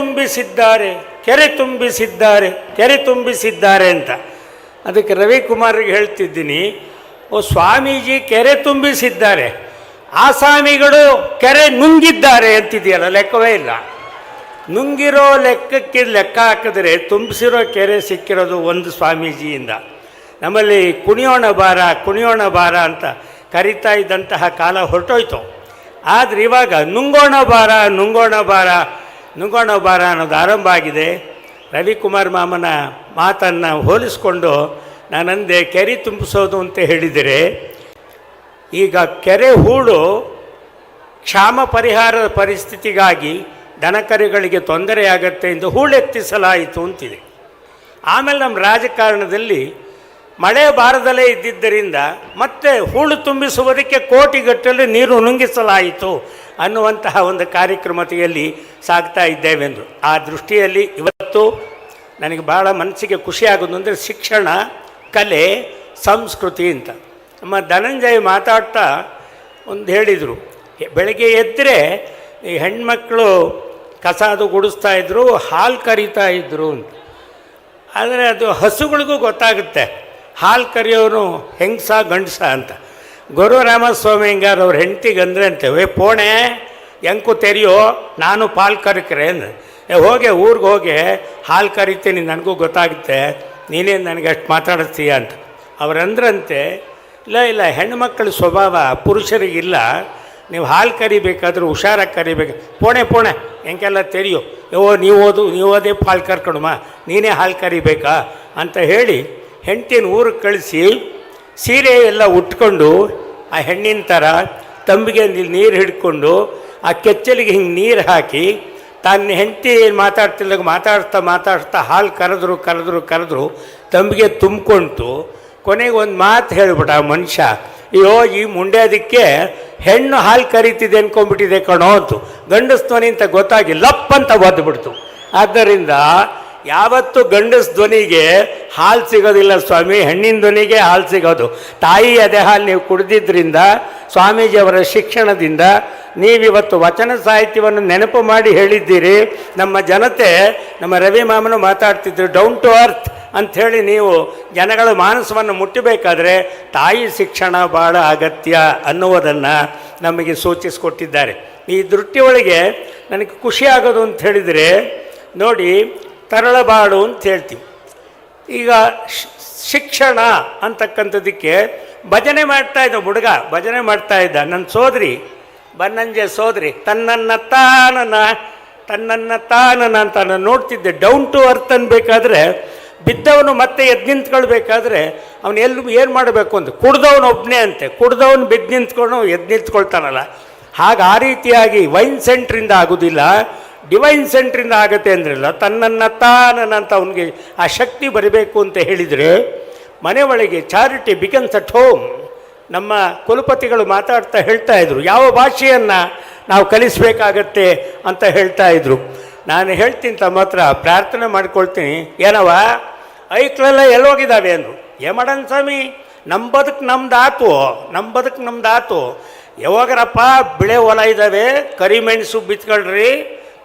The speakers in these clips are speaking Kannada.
ತುಂಬಿಸಿದ್ದಾರೆ, ಕೆರೆ ತುಂಬಿಸಿದ್ದಾರೆ, ಕೆರೆ ತುಂಬಿಸಿದ್ದಾರೆ ಅಂತ. ಅದಕ್ಕೆ ರವಿಕುಮಾರ್ಗೆ ಹೇಳ್ತಿದ್ದೀನಿ, ಓ ಸ್ವಾಮೀಜಿ ಕೆರೆ ತುಂಬಿಸಿದ್ದಾರೆ, ಆಸಾಮಿಗಳು ಕೆರೆ ನುಂಗಿದ್ದಾರೆ ಅಂತಿದೆಯಲ್ಲ, ಲೆಕ್ಕವೇ ಇಲ್ಲ. ನುಂಗಿರೋ ಲೆಕ್ಕಕ್ಕೆ ಲೆಕ್ಕ ಹಾಕಿದ್ರೆ ತುಂಬಿಸಿರೋ ಕೆರೆ ಸಿಕ್ಕಿರೋದು ಒಂದು ಸ್ವಾಮೀಜಿಯಿಂದ. ನಮ್ಮಲ್ಲಿ ಕುಣಿಯೋಣ ಬಾರ ಅಂತ ಕರಿತಾ ಇದ್ದಂತಹ ಕಾಲ ಹೊರಟೋಯ್ತು. ಆದರೆ ಇವಾಗ ನುಂಗೋಣ ಬಾರ ಅನ್ನೋದು ಆರಂಭ ಆಗಿದೆ. ರವಿಕುಮಾರ್ ಮಾಮನ ಮಾತನ್ನು ಹೋಲಿಸ್ಕೊಂಡು ನಾನಂದೆ ಕೆರೆ ತುಂಬಿಸೋದು ಅಂತ ಹೇಳಿದರೆ, ಈಗ ಕೆರೆ ಹೂಳು ಕ್ಷಾಮ ಪರಿಹಾರದ ಪರಿಸ್ಥಿತಿಗಾಗಿ ದನಕರುಗಳಿಗೆ ತೊಂದರೆಯಾಗತ್ತೆ ಎಂದು ಹೂಳೆತ್ತಿಸಲಾಯಿತು ಅಂತಿದೆ. ಆಮೇಲೆ ನಮ್ಮ ರಾಜಕಾರಣದಲ್ಲಿ ಮಳೆ ಬಾರದಲ್ಲೇ ಇದ್ದಿದ್ದರಿಂದ ಮತ್ತೆ ಹೂಳು ತುಂಬಿಸುವುದಕ್ಕೆ ಕೋಟಿಗಟ್ಟಲೆ ನೀರು ನುಂಗಿಸಲಾಯಿತು ಅನ್ನುವಂತಹ ಒಂದು ಕಾರ್ಯಕ್ರಮತೆಯಲ್ಲಿ ಸಾಗ್ತಾ ಇದ್ದೇವೆಂದು. ಆ ದೃಷ್ಟಿಯಲ್ಲಿ ಇವತ್ತು ನನಗೆ ಭಾಳ ಮನಸ್ಸಿಗೆ ಖುಷಿಯಾಗೋದು ಅಂದರೆ ಶಿಕ್ಷಣ, ಕಲೆ, ಸಂಸ್ಕೃತಿ ಅಂತ. ನಮ್ಮ ಧನಂಜಯ ಮಾತಾಡ್ತಾ ಒಂದು ಹೇಳಿದರು, ಬೆಳಗ್ಗೆ ಎದ್ದರೆ ಈ ಹೆಣ್ಮಕ್ಳು ಕಸ ಅದು ಗುಡಿಸ್ತಾಯಿದ್ರು, ಹಾಲು ಕರಿತಾ ಇದ್ದರು ಅಂತ. ಆದರೆ ಅದು ಹಸುಗಳಿಗೂ ಗೊತ್ತಾಗುತ್ತೆ ಹಾಲು ಕರಿಯೋನು ಹೆಂಗಸ ಗಂಡಸ ಅಂತ. ಗುರು ರಾಮಸ್ವಾಮಿ ಹಿಂಗಾರು ಅವ್ರ ಹೆಂಡ್ತಿಗೆ ಅಂದರೆ ಅಂತೇವೆ, ಪೋಣೆ ಹೆಂಕು ತೆರೆಯೋ, ನಾನು ಪಾಲು ಕರಿಕ್ರೆ ಅಂದರೆ, ಹೋಗಿ ಊರಿಗೆ ಹೋಗಿ ಹಾಲು ಕರಿತೀನಿ, ನನಗೂ ಗೊತ್ತಾಗುತ್ತೆ, ನೀನೇನು ನನಗೆ ಅಷ್ಟು ಮಾತಾಡಿಸ್ತೀಯ ಅಂತ. ಅವರಂದ್ರಂತೆ, ಇಲ್ಲ ಹೆಣ್ಣುಮಕ್ಕಳ ಸ್ವಭಾವ ಪುರುಷರಿಗಿಲ್ಲ, ನೀವು ಹಾಲು ಕರಿಬೇಕಾದ್ರೂ ಹುಷಾರಾಗಿ ಕರಿಬೇಕು, ಪೋಣೆ ಹೆಂಗೆಲ್ಲ ತೆರೆಯೋ, ನೀವು ಓದೇ ಹಾಲು ಕರ್ಕೊಣಮ್ಮ, ನೀನೇ ಹಾಲು ಕರಿಬೇಕಾ ಅಂತ ಹೇಳಿ ಹೆಂಡ್ತಿನ ಊರಿಗೆ ಕಳಿಸಿ ಸೀರೆ ಎಲ್ಲ ಉಟ್ಕೊಂಡು ಆ ಹೆಣ್ಣಿನ ಥರ ತಂಬಿಗೆ ನೀರು ಹಿಡ್ಕೊಂಡು ಆ ಕೆಚ್ಚಲಿಗೆ ಹಿಂಗೆ ನೀರು ಹಾಕಿ ತನ್ನ ಹೆಂಡತಿ ಮಾತಾಡ್ತಿಲ್ದಾಗ ಮಾತಾಡ್ತಾ ಹಾಲು ಕರೆದ್ರು ತಂಬಿಗೆ ತುಂಬಿಕೊಂಡು ಕೊನೆಗೆ ಒಂದು ಮಾತು ಹೇಳ್ಬಿಟ್ಟ ಆ ಮನುಷ್ಯ, ಅಯ್ಯೋ ಈ ಮುಂಡ್ಯಾದಕ್ಕೆ ಹೆಣ್ಣು ಹಾಲು ಕರಿತಿದೆ ಅಂದ್ಕೊಂಡ್ಬಿಟ್ಟಿದೆ ಕಣೋ ಅಂತು. ಗಂಡಸ್ಧ್ವನಿ ಅಂತ ಗೊತ್ತಾಗಿ ಲಪ್ ಅಂತ ಒದ್ಬಿಡ್ತು. ಆದ್ದರಿಂದ ಯಾವತ್ತು ಗಂಡಸ ಧ್ವನಿಗೆ ಹಾಲು ಸಿಗೋದಿಲ್ಲ ಸ್ವಾಮಿ, ಹೆಣ್ಣಿನ ಧ್ವನಿಗೆ ಹಾಲು ಸಿಗೋದು. ತಾಯಿ ಅದೇ ಹಾಲು ನೀವು ಕುಡಿದಿದ್ದರಿಂದ, ಸ್ವಾಮೀಜಿಯವರ ಶಿಕ್ಷಣದಿಂದ ನೀವಿವತ್ತು ವಚನ ಸಾಹಿತ್ಯವನ್ನು ನೆನಪು ಮಾಡಿ ಹೇಳಿದ್ದೀರಿ. ನಮ್ಮ ಜನತೆ, ನಮ್ಮ ರವಿ ಮಾಮನು ಮಾತಾಡ್ತಿದ್ರು, ಡೌನ್ ಟು ಅರ್ತ್ ಅಂಥೇಳಿ ನೀವು ಜನಗಳ ಮಾನಸವನ್ನು ಮುಟ್ಟಬೇಕಾದ್ರೆ ತಾಯಿ ಶಿಕ್ಷಣ ಭಾಳ ಅಗತ್ಯ ಅನ್ನುವುದನ್ನು ನಮಗೆ ಸೂಚಿಸಿಕೊಟ್ಟಿದ್ದಾರೆ. ಈ ದೃಷ್ಟಿಯೊಳಗೆ ನನಗೆ ಖುಷಿ ಆಗೋದು ಅಂತ ಹೇಳಿದರೆ, ನೋಡಿ ತರಳಬಾಡು ಅಂತ ಹೇಳ್ತೀವಿ. ಈಗ ಶಿಕ್ಷಣ ಅಂತಕ್ಕಂಥದ್ದಕ್ಕೆ ಭಜನೆ ಮಾಡ್ತಾಯಿದ್ದ ಹುಡುಗ, ಭಜನೆ ಮಾಡ್ತಾಯಿದ್ದ ನನ್ನ ಸೋದರಿ, ಬನ್ನಂಜೆ ಸೋದರಿ, ತನ್ನನ್ನು ತಾನನ ಅಂತ ನಾನು ನೋಡ್ತಿದ್ದೆ. ಡೌನ್ ಟು ಅರ್ತ್ ಅನ್ಬೇಕಾದ್ರೆ ಬಿದ್ದವನು ಮತ್ತೆ ಎದ್ದು ನಿಂತ್ಕೊಳ್ಬೇಕಾದ್ರೆ ಅವನು ಏನು ಮಾಡಬೇಕು ಅಂತ, ಕುಡ್ದವನು ಒಬ್ಬನೇ ಅಂತೆ, ಕುಡ್ದವನು ಬಿದ್ದು ನಿಂತ್ಕೊಂಡು ಎದ್ದು ನಿಂತ್ಕೊಳ್ತಾನಲ್ಲ, ಹಾಗೆ ಆ ರೀತಿಯಾಗಿ ವೈನ್ ಸೆಂಟ್ರಿಂದ ಆಗೋದಿಲ್ಲ, ಡಿವೈನ್ ಸೆಂಟ್ರಿಂದ ಆಗುತ್ತೆ ಅಂದ್ರಲ್ಲ. ತನ್ನನ್ನು ತಾನಂತ ಅವನಿಗೆ ಆ ಶಕ್ತಿ ಬರಬೇಕು ಅಂತ ಹೇಳಿದರೆ ಮನೆ ಒಳಗೆ ಚಾರಿಟಿ ಬಿಗನ್ಸ್ ಅಟ್ ಹೋಮ್. ನಮ್ಮ ಕುಲಪತಿಗಳು ಮಾತಾಡ್ತಾ ಹೇಳ್ತಾ ಇದ್ರು, ಯಾವ ಭಾಷೆಯನ್ನು ನಾವು ಕಲಿಸಬೇಕಾಗತ್ತೆ ಅಂತ ಹೇಳ್ತಾ ಇದ್ರು. ನಾನು ಹೇಳ್ತೀನಿ, ತಮ್ಮ ಹತ್ರ ಪ್ರಾರ್ಥನೆ ಮಾಡ್ಕೊಳ್ತೀನಿ, ಏನವ ಐಕ್ಳೆಲ್ಲ ಎಲ್ಲೋಗಿದ್ದಾವೆ ಅಂದರು. ಮಾಡನ್ ಸ್ವಾಮಿ, ನಮ್ಮ ಬದುಕು ನಮ್ದಾತು, ಯಾವಾಗರಪ್ಪ ಬಿಳೆ ಹೊಲ ಇದ್ದಾವೆ, ಕರಿಮೆಣಸು ಬಿತ್ಕೊಳ್ರಿ,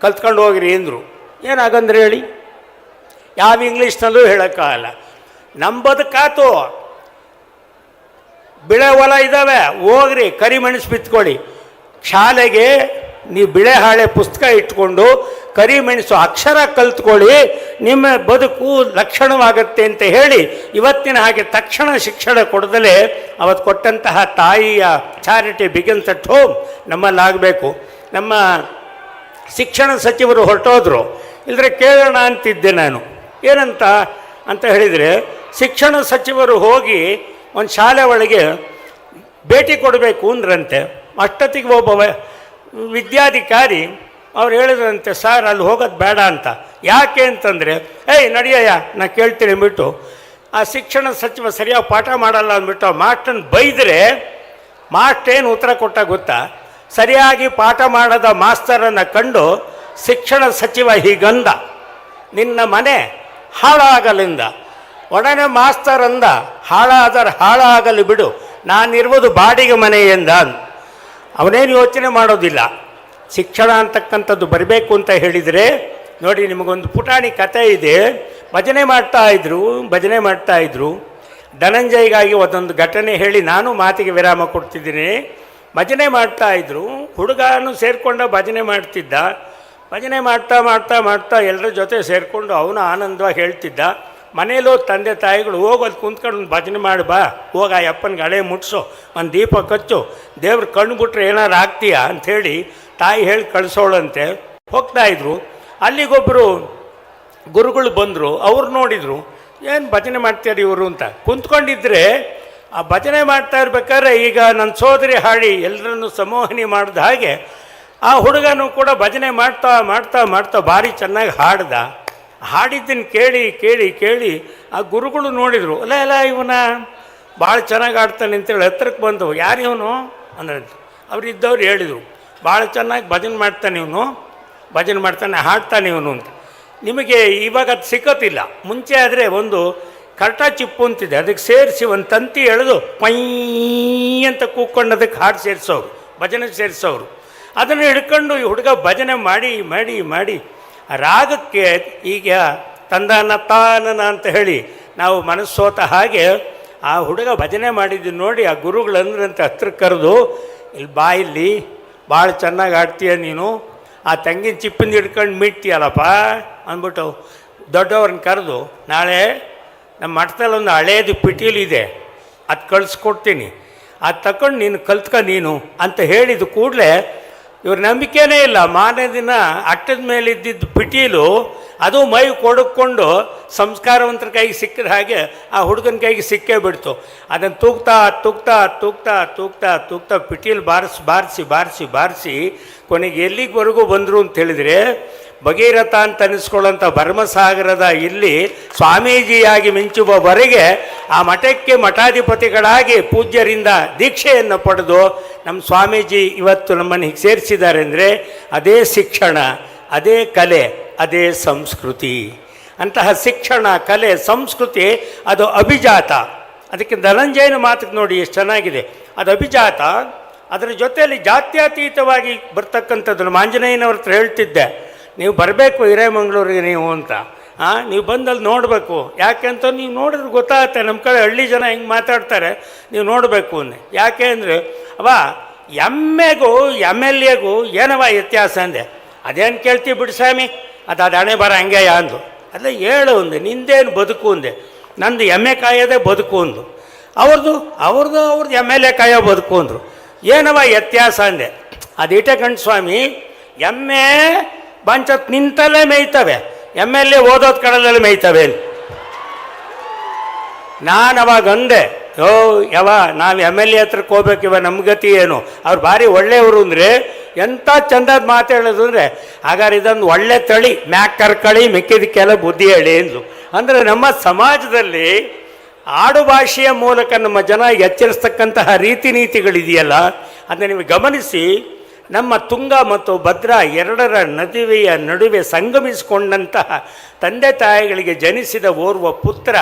ಕಲ್ತ್ಕೊಂಡು ಹೋಗ್ರಿ ಅಂದರು. ಏನಾಗಂದ್ರೆ ಹೇಳಿ, ಯಾವ ಇಂಗ್ಲೀಷ್ನಲ್ಲೂ ಹೇಳೋಕ್ಕಾಗಲ್ಲ. ನಮ್ಮ ಬದುಕಾತು, ಬಿಳೆ ಹೊಲ ಇದ್ದಾವೆ, ಹೋಗ್ರಿ ಕರಿಮೆಣಸು ಬಿತ್ಕೊಳ್ಳಿ. ಶಾಲೆಗೆ ನೀವು ಬಿಳೆ ಹಾಳೆ ಪುಸ್ತಕ ಇಟ್ಕೊಂಡು ಕರಿಮೆಣಸು ಅಕ್ಷರ ಕಲ್ತ್ಕೊಳ್ಳಿ, ನಿಮ್ಮ ಬದುಕು ಲಕ್ಷಣವಾಗತ್ತೆ ಅಂತ ಹೇಳಿ ಇವತ್ತಿನ ಹಾಗೆ ತಕ್ಷಣ ಶಿಕ್ಷಣ ಕೊಡದಲೇ ಅವತ್ತು ಕೊಟ್ಟಂತಹ ತಾಯಿಯ ಚಾರಿಟಿ ಬಿಗಿನ್ಸ್ ಅಟ್ ಹೋಮ್ ನಮ್ಮಲ್ಲಾಗಬೇಕು. ನಮ್ಮ ಶಿಕ್ಷಣ ಸಚಿವರು ಹೊರಟೋದ್ರು, ಇಲ್ಲದ್ರೆ ಕೇಳೋಣ ಅಂತಿದ್ದೆ ನಾನು. ಏನಂತ ಅಂತ ಹೇಳಿದರೆ, ಶಿಕ್ಷಣ ಸಚಿವರು ಹೋಗಿ ಒಂದು ಶಾಲೆ ಒಳಗೆ ಭೇಟಿ ಕೊಡಬೇಕು ಅಂದ್ರಂತೆ. ಅಷ್ಟೊತ್ತಿಗೆ ಒಬ್ಬ ವಿದ್ಯಾಧಿಕಾರಿ ಅವ್ರು ಹೇಳಿದ್ರಂತೆ, ಸರ್ ಅಲ್ಲಿ ಹೋಗೋದು ಬೇಡ ಅಂತ. ಯಾಕೆ ಅಂತಂದರೆ, ನಡಿಯಯ್ಯ ನಾ ಕೇಳ್ತೀನಿ ಅಂದ್ಬಿಟ್ಟು ಆ ಶಿಕ್ಷಣ ಸಚಿವ ಸರಿಯಾಗಿ ಪಾಠ ಮಾಡಲ್ಲ ಅಂದ್ಬಿಟ್ಟು ಮಾಸ್ಟರ್ನ ಬೈದರೆ ಮಾಸ್ಟರ್ ಉತ್ತರ ಕೊಟ್ಟ ಗೊತ್ತಾ? ಸರಿಯಾಗಿ ಪಾಠ ಮಾಡದ ಮಾಸ್ತರನ್ನು ಕಂಡು ಶಿಕ್ಷಣ ಸಚಿವ ಹೀಗಂದ, ನಿನ್ನ ಮನೆ ಹಾಳಾಗಲಿಂದ. ಒಡನೆ ಮಾಸ್ತರ್ ಅಂದ, ಹಾಳಾಗಲಿ ಬಿಡು, ನಾನಿರುವುದು ಬಾಡಿಗೆ ಮನೆಯಿಂದ. ಅವನೇನು ಯೋಚನೆ ಮಾಡೋದಿಲ್ಲ. ಶಿಕ್ಷಣ ಅಂತಕ್ಕಂಥದ್ದು ಬರಬೇಕು ಅಂತ ಹೇಳಿದರೆ ನೋಡಿ, ನಿಮಗೊಂದು ಪುಟಾಣಿ ಕಥೆ ಇದೆ. ಭಜನೆ ಮಾಡ್ತಾ ಇದ್ರು. ಧನಂಜಯಗಾಗಿ ಒಂದೊಂದು ಘಟನೆ ಹೇಳಿ ನಾನು ಮಾತಿಗೆ ವಿರಾಮ ಕೊಡ್ತಿದ್ದೀನಿ. ಭಜನೆ ಮಾಡ್ತಾಯಿದ್ರು, ಹುಡುಗನೂ ಸೇರಿಕೊಂಡ ಭಜನೆ ಮಾಡ್ತಿದ್ದ. ಭಜನೆ ಮಾಡ್ತಾ ಮಾಡ್ತಾ ಮಾಡ್ತಾ ಎಲ್ಲರ ಜೊತೆ ಸೇರಿಕೊಂಡು ಅವನು ಆನಂದವಾಗಿ ಹೇಳ್ತಿದ್ದ. ಮನೇಲೋ ತಂದೆ ತಾಯಿಗಳು, ಹೋಗೋದು ಕುಂತ್ಕೊಂಡು ಒಂದು ಭಜನೆ ಮಾಡಿ ಬಾ, ಹೋಗ ಅಪ್ಪನಿಗೆ ಹಳೆ ಮುಟ್ಸೋ, ಒಂದು ದೀಪ ಕಚ್ಚು, ದೇವ್ರು ಕಣ್ಣು ಬಿಟ್ರೆ ಏನಾರು ಆಗ್ತೀಯಾ ಅಂಥೇಳಿ ತಾಯಿ ಹೇಳಿ ಕಳಿಸೋಳಂತೆ. ಹೋಗ್ತಾಯಿದ್ರು. ಅಲ್ಲಿಗೊಬ್ಬರು ಗುರುಗಳು ಬಂದರು. ಅವ್ರು ನೋಡಿದರು, ಏನು ಭಜನೆ ಮಾಡ್ತಾರೆ ಇವರು ಅಂತ. ಕುಂತ್ಕೊಂಡಿದ್ರೆ ಆ ಭಜನೆ ಮಾಡ್ತಾ ಇರ್ಬೇಕಾದ್ರೆ ಈಗ ನನ್ನ ಸೋದರಿ ಹಾಡಿ ಎಲ್ಲರನ್ನು ಸಂಮೋಹನೆ ಮಾಡಿದ ಹಾಗೆ ಆ ಹುಡುಗನೂ ಕೂಡ ಭಜನೆ ಮಾಡ್ತಾ ಮಾಡ್ತಾ ಮಾಡ್ತಾ ಭಾರಿ ಚೆನ್ನಾಗಿ ಹಾಡಿದ್ದನ್ನು ಕೇಳಿ ಕೇಳಿ ಕೇಳಿ ಆ ಗುರುಗಳು ನೋಡಿದರು. ಅಲ್ಲ ಇವನ ಭಾಳ ಚೆನ್ನಾಗಿ ಆಡ್ತಾನೆ ಅಂತೇಳಿ ಹತ್ರಕ್ಕೆ ಬಂದು, ಯಾರು ಇವನು ಅಂದ್ರೆ ಅವರಿದ್ದವ್ರು ಹೇಳಿದರು, ಭಾಳ ಚೆನ್ನಾಗಿ ಭಜನೆ ಮಾಡ್ತಾನೆ ಹಾಡ್ತಾನೆ ಇವನು ಅಂತ. ನಿಮಗೆ ಇವಾಗ ಅದು ಸಿಕ್ಕೋತಿಲ್ಲ. ಮುಂಚೆ ಆದರೆ ಒಂದು ಕರ್ಟ ಚಿಪ್ಪು ಅಂತಿದೆ, ಅದಕ್ಕೆ ಸೇರಿಸಿ ಒಂದು ತಂತಿ ಎಳೆದು ಪೈ ಅಂತ ಕೂಕ್ಕೊಂಡು ಅದಕ್ಕೆ ಹಾಡು ಸೇರಿಸೋರು, ಭಜನೆ ಸೇರಿಸೋರು. ಅದನ್ನು ಹಿಡ್ಕೊಂಡು ಈ ಹುಡುಗ ಭಜನೆ ಮಾಡಿ ಮಾಡಿ ಮಾಡಿ ರಾಗಕ್ಕೆ ಈಗ ತಂದಾನ ತಾನನ ಅಂತ ಹೇಳಿ ನಾವು ಮನಸ್ಸೋತ ಹಾಗೆ ಆ ಹುಡುಗ ಭಜನೆ ಮಾಡಿದ್ದು ನೋಡಿ ಆ ಗುರುಗಳಂದ್ರಂತೆ ಹತ್ರಕ್ಕೆ ಕರೆದು, ಇಲ್ಲಿ ಬಾ, ಇಲ್ಲಿ ಭಾಳ ಚೆನ್ನಾಗಿ ಆಡ್ತೀಯ ನೀನು, ಆ ತೆಂಗಿನ ಚಿಪ್ಪಿಂದ ಹಿಡ್ಕೊಂಡು ಮಿಟ್ತೀಯಲ್ಲಪ್ಪ ಅಂದ್ಬಿಟ್ಟು ದೊಡ್ಡವ್ರನ್ನ ಕರೆದು, ನಾಳೆ ನಮ್ಮ ಮಠದಲ್ಲಿ ಒಂದು ಹಳೇದು ಪಿಟೀಲಿದೆ, ಅದು ಕಳಿಸ್ಕೊಡ್ತೀನಿ, ಅದು ತಗೊಂಡು ನೀನು ಕಲ್ತ್ಕ ನೀನು ಅಂತ ಹೇಳಿದ ಕೂಡಲೇ ಇವ್ರ ನಂಬಿಕೆನೇ ಇಲ್ಲ. ಮಾರನೇ ದಿನ ಅಟ್ಟದ ಮೇಲೆ ಇದ್ದಿದ್ದು ಪಿಟೀಲು ಅದು ಮೈ ಕೊಡಕೊಂಡು ಸಂಸ್ಕಾರವಂತರ ಕೈಗೆ ಸಿಕ್ಕಿದ ಹಾಗೆ ಆ ಹುಡುಗನ ಕೈಗೆ ಸಿಕ್ಕೇ ಬಿಡ್ತು. ಅದನ್ನು ತೂಗ್ತಾ ತೂಗ್ತಾ ತೂಗ್ತಾ ತೂಗ್ತಾ ತೂಗ್ತಾ ಪಿಟೀಲು ಬಾರಿಸಿ ಕೊನೆಗೆ ಎಲ್ಲಿವರೆಗೂ ಬಂದರು ಅಂತ ಹೇಳಿದರೆ, ಭಗೀರಥ ಅಂತ ಅನಿಸ್ಕೊಳ್ಳೋಂಥ ಭರ್ಮಸಾಗರದ ಇಲ್ಲಿ ಸ್ವಾಮೀಜಿಯಾಗಿ ಮಿಂಚುವವರೆಗೆ ಆ ಮಠಕ್ಕೆ ಮಠಾಧಿಪತಿಗಳಾಗಿ ಪೂಜ್ಯರಿಂದ ದೀಕ್ಷೆಯನ್ನು ಪಡೆದು ನಮ್ಮ ಸ್ವಾಮೀಜಿ ಇವತ್ತು ನಮ್ಮನ್ನು ಹೀಗೆ ಸೇರಿಸಿದ್ದಾರೆ ಅಂದರೆ ಅದೇ ಶಿಕ್ಷಣ, ಅದೇ ಕಲೆ, ಅದೇ ಸಂಸ್ಕೃತಿ. ಅಂತಹ ಶಿಕ್ಷಣ, ಕಲೆ, ಸಂಸ್ಕೃತಿ ಅದು ಅಭಿಜಾತ. ಅದಕ್ಕೆ ಧನಂಜಯನ ಮಾತಿಗೆ ನೋಡಿ ಎಷ್ಟು ಚೆನ್ನಾಗಿದೆ. ಅದು ಅಭಿಜಾತ. ಅದರ ಜೊತೆಯಲ್ಲಿ ಜಾತ್ಯತೀತವಾಗಿ ಬರ್ತಕ್ಕಂಥದ್ದು. ನಮ್ಮ ಆಂಜನೇಯನವ್ರ ಹತ್ರ ಹೇಳ್ತಿದ್ದೆ, ನೀವು ಬರಬೇಕು ಹಿರೇಮಂಗ್ಳೂರಿಗೆ ನೀವು ಅಂತ. ನೀವು ಬಂದಲ್ಲಿ ನೋಡಬೇಕು. ಯಾಕೆಂತ ನೀವು ನೋಡಿದ್ರೆ ಗೊತ್ತಾಗುತ್ತೆ, ನಮ್ಮ ಕಡೆ ಹಳ್ಳಿ ಜನ ಹೆಂಗೆ ಮಾತಾಡ್ತಾರೆ, ನೀವು ನೋಡಬೇಕು ಅಂದೆ. ಯಾಕೆ ಅಂದರೆ ಎಮ್ಮೆಗೂ MLAಗೂ ಏನವ ವ್ಯತ್ಯಾಸ ಅಂದೆ. ಅದೇನು ಕೇಳ್ತೀವಿ ಬಿಡ್ಸಾಮಿ, ಅದು ಹಣೆ ಬರ ಹಂಗೆಯ ಅಂದು. ಅಲ್ಲ ಹೇಳು ಅಂದೆ, ನಿಂದೇನು ಬದುಕು ಅಂದೆ. ನಂದು ಎಮ್ಮೆ ಕಾಯೋದೇ ಬದುಕು ಅಂದು. ಅವ್ರದ್ದು MLA ಕಾಯೋ ಬದುಕು ಅಂದರು. ಏನವ ವ್ಯತ್ಯಾಸ ಅಂದೆ. ಅದು ಇಟಕಂಡು ಸ್ವಾಮಿ, ಎಮ್ಮೆ ಬಂಚತ್ ನಿಂತಲ್ಲೇ ಮೇಯ್ತವೆ, MLA ಓದೋದು ಕಡಲಲ್ಲಿ ಮೇಯ್ತವೆ. ನಾನು ಅವಾಗ ಅಂದೆ, ನಾವು MLA ಹತ್ರಕ್ಕೆ ಹೋಗ್ಬೇಕಿವ, ನಮ್ಮ ಗತಿ ಏನು? ಅವ್ರು ಭಾರಿ ಒಳ್ಳೆಯವರು ಅಂದರೆ ಎಂಥ ಚಂದದ ಮಾತು ಹೇಳೋದು ಅಂದರೆ, ಹಾಗಾದ್ರೆ ಇದೊಂದು ಒಳ್ಳೆ ತಳಿ, ಮ್ಯಾಕ್ ಕರ್ಕಳಿ, ಮಿಕ್ಕಿದಕ್ಕೆಲ್ಲ ಬುದ್ಧಿ ಹೇಳಿ ಅಂದರು. ಅಂದರೆ ನಮ್ಮ ಸಮಾಜದಲ್ಲಿ ಆಡು ಭಾಷೆಯ ಮೂಲಕ ನಮ್ಮ ಜನ ಎಚ್ಚರಿಸ್ತಕ್ಕಂತಹ ರೀತಿ ನೀತಿಗಳಿದೆಯಲ್ಲ, ಅದನ್ನು ನೀವು ಗಮನಿಸಿ. ನಮ್ಮ ತುಂಗ ಮತ್ತು ಭದ್ರಾ ಎರಡರ ನದಿವೆಯ ನಡುವೆ ಸಂಗಮಿಸಿಕೊಂಡಂತಹ ತಂದೆ ತಾಯಿಗಳಿಗೆ ಜನಿಸಿದ ಓರ್ವ ಪುತ್ರ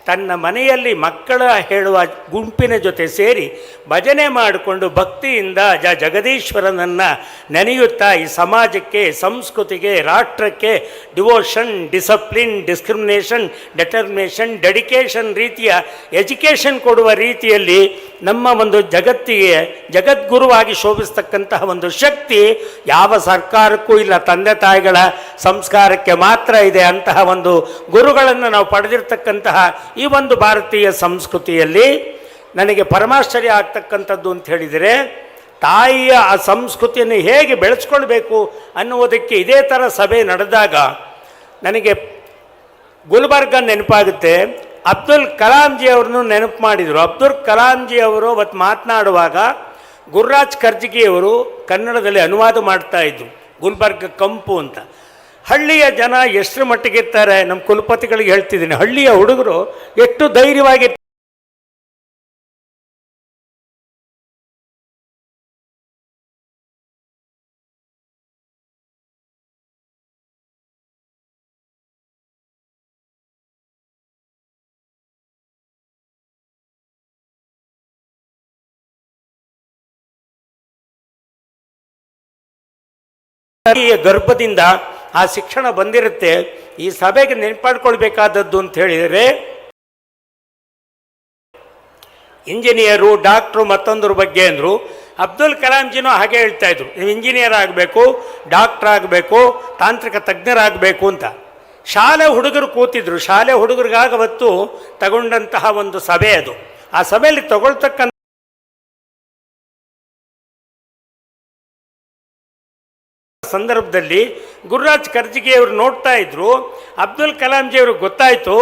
ತನ್ನ ಮನೆಯಲ್ಲಿ ಮಕ್ಕಳ ಹೇಳುವ ಗುಂಪಿನ ಜೊತೆ ಸೇರಿ ಭಜನೆ ಮಾಡಿಕೊಂಡು ಭಕ್ತಿಯಿಂದ ಜಗದೀಶ್ವರನನ್ನು ನೆನೆಯುತ್ತಾ ಈ ಸಮಾಜಕ್ಕೆ, ಸಂಸ್ಕೃತಿಗೆ, ರಾಷ್ಟ್ರಕ್ಕೆ ಡಿವೋಷನ್, ಡಿಸಪ್ಲಿನ್, ಡಿಸ್ಕ್ರಿಮಿನೇಷನ್, ಡೆಟರ್ಮಿನೇಷನ್, ಡೆಡಿಕೇಷನ್ ರೀತಿಯ ಎಜುಕೇಷನ್ ಕೊಡುವ ರೀತಿಯಲ್ಲಿ ನಮ್ಮ ಒಂದು ಜಗತ್ತಿಗೆ ಜಗದ್ಗುರುವಾಗಿ ಶೋಭಿಸ್ತಕ್ಕಂತಹ ಒಂದು ಶಕ್ತಿ ಯಾವ ಸರ್ಕಾರಕ್ಕೂ ಇಲ್ಲ, ತಂದೆ ತಾಯಿಗಳ ಸಂಸ್ಕಾರಕ್ಕೆ ಮಾತ್ರ ಇದೆ. ಅಂತಹ ಒಂದು ಗುರುಗಳನ್ನು ನಾವು ಪಡೆದಿರ್ತಕ್ಕಂತಹ ಈ ಒಂದು ಭಾರತೀಯ ಸಂಸ್ಕೃತಿಯಲ್ಲಿ ನನಗೆ ಪರಮಾಶ್ಚರ್ಯ ಆಗ್ತಕ್ಕಂಥದ್ದು ಅಂತ ಹೇಳಿದರೆ, ತಾಯಿಯ ಆ ಸಂಸ್ಕೃತಿಯನ್ನು ಹೇಗೆ ಬೆಳೆಸ್ಕೊಳ್ಬೇಕು ಅನ್ನುವುದಕ್ಕೆ ಇದೇ ಥರ ಸಭೆ ನಡೆದಾಗ ನನಗೆ ಗುಲ್ಬರ್ಗ ನೆನಪಾಗುತ್ತೆ. ಅಬ್ದುಲ್ ಕಲಾಂಜಿ ಅವ್ರನ್ನು ನೆನಪು ಮಾಡಿದರು. ಅಬ್ದುಲ್ ಕಲಾಂಜಿ ಅವರು ಅವತ್ತು ಮಾತನಾಡುವಾಗ ಗುರುರಾಜ್ ಕರ್ಜಿಗಿಯವರು ಕನ್ನಡದಲ್ಲಿ ಅನುವಾದ ಮಾಡ್ತಾಯಿದ್ರು, ಗುಲ್ಬರ್ಗ ಕಂಪು ಅಂತ. ಹಳ್ಳಿಯ ಜನ ಎಷ್ಟರ ಮಟ್ಟಿಗಿರ್ತಾರೆ, ನಮ್ಮ ಕುಲಪತಿಗಳಿಗೆ ಹೇಳ್ತಿದ್ದೀನಿ, ಹಳ್ಳಿಯ ಹುಡುಗರು ಎಷ್ಟು ಧೈರ್ಯವಾಗಿ ಗರ್ಭದಿಂದ ಆ ಶಿಕ್ಷಣ ಬಂದಿರುತ್ತೆ. ಈ ಸಭೆಗೆ ನೆನಪಾಡ್ಕೊಳ್ಬೇಕಾದದ್ದು ಅಂತ ಹೇಳಿದರೆ, ಇಂಜಿನಿಯರು, ಡಾಕ್ಟ್ರು, ಮತ್ತೊಂದ್ರ ಬಗ್ಗೆ ಅಂದರು. ಅಬ್ದುಲ್ ಕಲಾಂಜಿನೂ ಹಾಗೆ ಹೇಳ್ತಾ ಇದ್ರು, ನೀವು ಇಂಜಿನಿಯರ್ ಆಗಬೇಕು, ಡಾಕ್ಟ್ರ್ ಆಗಬೇಕು, ತಾಂತ್ರಿಕ ತಜ್ಞರಾಗಬೇಕು ಅಂತ. ಶಾಲೆ ಹುಡುಗರು ಕೂತಿದ್ರು. ಶಾಲೆ ಹುಡುಗರಿಗಾಗ ಅವತ್ತು ತಗೊಂಡಂತಹ ಒಂದು ಸಭೆ ಅದು. ಆ ಸಭೆಯಲ್ಲಿ ತಗೊಳ್ತಕ್ಕಂಥ ಸಂದರ್ಭದಲ್ಲಿ ಗುರುರಾಜ್ ಕರ್ಜಿಗಿಯವರು ನೋಡ್ತಾ ಇದ್ರು. ಅಬ್ದುಲ್ ಕಲಾಂಜಿಯವ್ರಿಗೆ ಗೊತ್ತಾಯಿತು,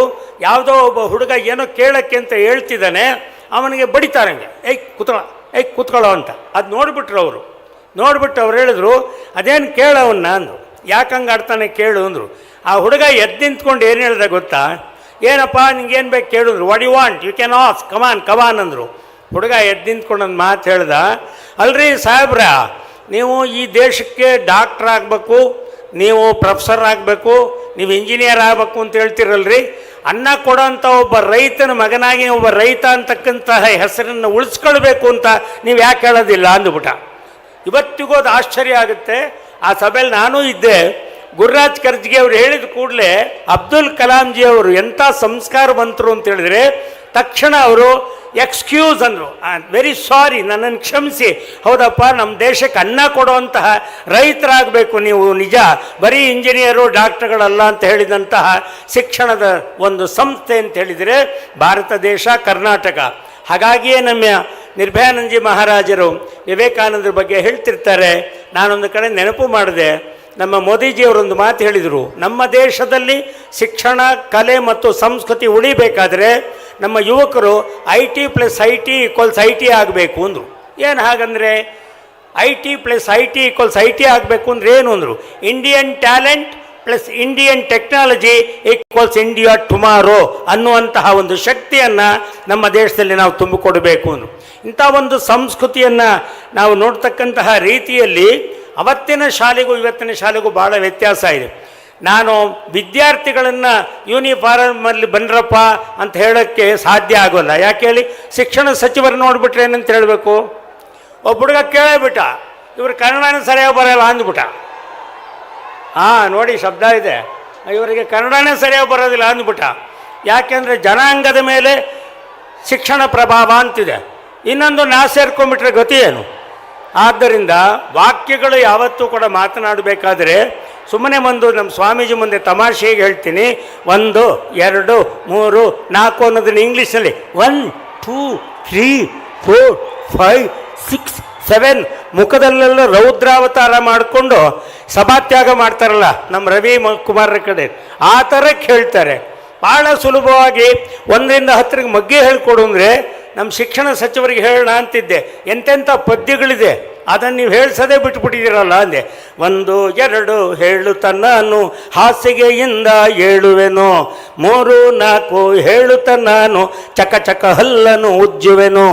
ಯಾವುದೋ ಒಬ್ಬ ಹುಡುಗ ಏನೋ ಕೇಳಕ್ಕೆ ಅಂತ ಹೇಳ್ತಿದ್ದಾನೆ, ಅವನಿಗೆ ಬಡಿತಾರಂಗೆ, ಕೂತ್ಕೊಳ್ಳೋ ಅಂತ. ಅದು ನೋಡಿಬಿಟ್ರು ಅವರು. ನೋಡಿಬಿಟ್ಟು ಅವ್ರು ಹೇಳಿದ್ರು, ಅದೇನು ಕೇಳವನ್ನ ಅಂದರು. ಯಾಕೆ ಹಂಗೆ ಆಡ್ತಾನೆ ಕೇಳು ಅಂದರು. ಆ ಹುಡುಗ ಎದ್ದು ನಿಂತ್ಕೊಂಡು ಏನು ಹೇಳಿದೆ ಗೊತ್ತಾ? ಏನಪ್ಪ ನಿಂಗೇನು ಬೇಕು ಕೇಳಿದ್ರು. What you want, you can ask, come on ಅಂದರು. ಹುಡುಗ ಎದ್ದು ನಿಂತ್ಕೊಂಡು ಒಂದು ಮಾತು ಹೇಳ್ದ, ಅಲ್ರಿ ಸಾಹೇಬ್ರ, ನೀವು ಈ ದೇಶಕ್ಕೆ ಡಾಕ್ಟ್ರ್ ಆಗಬೇಕು, ನೀವು ಪ್ರೊಫೆಸರ್ ಆಗಬೇಕು, ನೀವು ಇಂಜಿನಿಯರ್ ಆಗಬೇಕು ಅಂತ ಹೇಳ್ತಿರಲ್ರಿ, ಅನ್ನ ಕೊಡೋಂಥ ಒಬ್ಬ ರೈತನ ಮಗನಾಗಿ ಒಬ್ಬ ರೈತ ಅಂತಕ್ಕಂತಹ ಹೆಸರನ್ನು ಉಳಿಸ್ಕೊಳ್ಬೇಕು ಅಂತ ನೀವು ಯಾಕೆ ಹೇಳೋದಿಲ್ಲ ಅಂದ್ಬಿಟ್ಟ. ಇವತ್ತಿಗೂ ಅದು ಆಶ್ಚರ್ಯ ಆಗುತ್ತೆ. ಆ ಸಭೆಯಲ್ಲಿ ನಾನೂ ಇದ್ದೆ. ಗುರುರಾಜ್ ಕರ್ಜಿಗೆ ಅವರು ಹೇಳಿದ ಕೂಡಲೇ ಅಬ್ದುಲ್ ಕಲಾಂಜಿಯವರು ಎಂಥ ಸಂಸ್ಕಾರವಂತರು ಅಂತ ಹೇಳಿದ್ರೆ, ತಕ್ಷಣ ಅವರು ಎಕ್ಸ್ಕ್ಯೂಸ್ ಅಂದರು, ವೆರಿ ಸಾರಿ, ನನ್ನನ್ನು ಕ್ಷಮಿಸಿ, ಹೌದಪ್ಪ ನಮ್ಮ ದೇಶಕ್ಕೆ ಅನ್ನ ಕೊಡುವಂತಹ ರೈತರಾಗಬೇಕು ನೀವು, ನಿಜ, ಬರೀ ಇಂಜಿನಿಯರು ಡಾಕ್ಟರ್ಗಳಲ್ಲ ಅಂತ ಹೇಳಿದಂತಹ ಶಿಕ್ಷಣದ ಒಂದು ಸಂಸ್ಥೆ ಅಂತ ಹೇಳಿದರೆ ಭಾರತ ದೇಶ, ಕರ್ನಾಟಕ. ಹಾಗಾಗಿಯೇ ನಮ್ಮ ನಿರ್ಭಯಾನಂದಜಿ ಮಹಾರಾಜರು ವಿವೇಕಾನಂದರ ಬಗ್ಗೆ ಹೇಳ್ತಿರ್ತಾರೆ. ನಾನೊಂದು ಕಡೆ ನೆನಪು ಮಾಡಿದೆ, ನಮ್ಮ ಮೋದಿಜಿಯವರೊಂದು ಮಾತು ಹೇಳಿದರು, ನಮ್ಮ ದೇಶದಲ್ಲಿ ಶಿಕ್ಷಣ, ಕಲೆ ಮತ್ತು ಸಂಸ್ಕೃತಿ ಉಳಿಬೇಕಾದ್ರೆ ನಮ್ಮ ಯುವಕರು IT + IT = IT ಆಗಬೇಕು ಅಂದರು. ಏನು ಹಾಗಂದರೆ IT + IT = IT ಆಗಬೇಕು ಅಂದರೆ ಏನು ಅಂದರು? Indian talent + Indian technology = India tomorrow ಅನ್ನುವಂತಹ ಒಂದು ಶಕ್ತಿಯನ್ನು ನಮ್ಮ ದೇಶದಲ್ಲಿ ನಾವು ತುಂಬಿಕೊಡಬೇಕು ಅಂದರು. ಇಂಥ ಒಂದು ಸಂಸ್ಕೃತಿಯನ್ನು ನಾವು ನೋಡ್ತಕ್ಕಂತಹ ರೀತಿಯಲ್ಲಿ ಅವತ್ತಿನ ಶಾಲೆಗೂ ಇವತ್ತಿನ ಶಾಲೆಗೂ ಭಾಳ ವ್ಯತ್ಯಾಸ ಇದೆ. ನಾನು ವಿದ್ಯಾರ್ಥಿಗಳನ್ನು ಯೂನಿಫಾರ್ಮಲ್ಲಿ ಬಂದ್ರಪ್ಪ ಅಂತ ಹೇಳೋಕ್ಕೆ ಸಾಧ್ಯ ಆಗೋಲ್ಲ. ಯಾಕೆ ಹೇಳಿ? ಶಿಕ್ಷಣ ಸಚಿವರು ನೋಡಿಬಿಟ್ರೆ ಏನಂತ ಹೇಳಬೇಕು? ಒಬ್ಬ ಹುಡುಗ ಕೇಳೇಬಿಟ್ಟ, ಇವರು ಕನ್ನಡನೇ ಸರಿಯಾಗಿ ಬರೋಲ್ಲ ಅಂದ್ಬಿಟ್ಟ. ನೋಡಿ ಶಬ್ದ ಇದೆ, ಇವರಿಗೆ ಕನ್ನಡನೇ ಸರಿಯಾಗಿ ಬರೋದಿಲ್ಲ ಅಂದ್ಬಿಟ್ಟ. ಯಾಕೆಂದರೆ ಜನಾಂಗದ ಮೇಲೆ ಶಿಕ್ಷಣ ಪ್ರಭಾವ ಅಂತಿದೆ. ಇನ್ನೊಂದು ನಾ ಸೇರ್ಕೊಂಡ್ಬಿಟ್ರೆ ಗತಿ ಏನು? ಆದ್ದರಿಂದ ವಾಕ್ಯಗಳು ಯಾವತ್ತೂ ಕೂಡ ಮಾತನಾಡಬೇಕಾದ್ರೆ ಸುಮ್ಮನೆ ಒಂದು ನಮ್ಮ ಸ್ವಾಮೀಜಿ ಮುಂದೆ ತಮಾಷೆಗೆ ಹೇಳ್ತೀನಿ, 1 2 3 4 ಅನ್ನೋದನ್ನು ಇಂಗ್ಲೀಷಲ್ಲಿ 1 2 3 4 5 6 7 ಮುಖದಲ್ಲೆಲ್ಲ ರೌದ್ರಾವತಾರ ಮಾಡಿಕೊಂಡು ಸಭಾತ್ಯಾಗ ಮಾಡ್ತಾರಲ್ಲ ನಮ್ಮ ರವಿ ಕುಮಾರರ ಕಡೆ, ಆ ಥರಕ್ಕೆ ಹೇಳ್ತಾರೆ. ಭಾಳ ಸುಲಭವಾಗಿ 1 ರಿಂದ 10 ಮಗ್ಗೆ ಹೇಳ್ಕೊಡು ಅಂದರೆ ನಮ್ಮ ಶಿಕ್ಷಣ ಸಚಿವರಿಗೆ ಹೇಳೋಣ ಅಂತಿದ್ದೆ. ಎಂತೆಂಥ ಪದ್ಯಗಳಿದೆ, ಅದನ್ನು ನೀವು ಹೇಳ್ಸೋದೇ ಬಿಟ್ಬಿಟ್ಟಿದ್ದೀರಲ್ಲ ಅಂದೆ. 1 2 ಹೇಳುತ್ತ ನಾನು ಹಾಸಿಗೆಯಿಂದ ಏಳುವೆನು, 3 4 ಹೇಳುತ್ತ ನಾನು ಚಕ ಚಕ ಹಲ್ಲನ್ನು ಉಜ್ಜುವೆನು,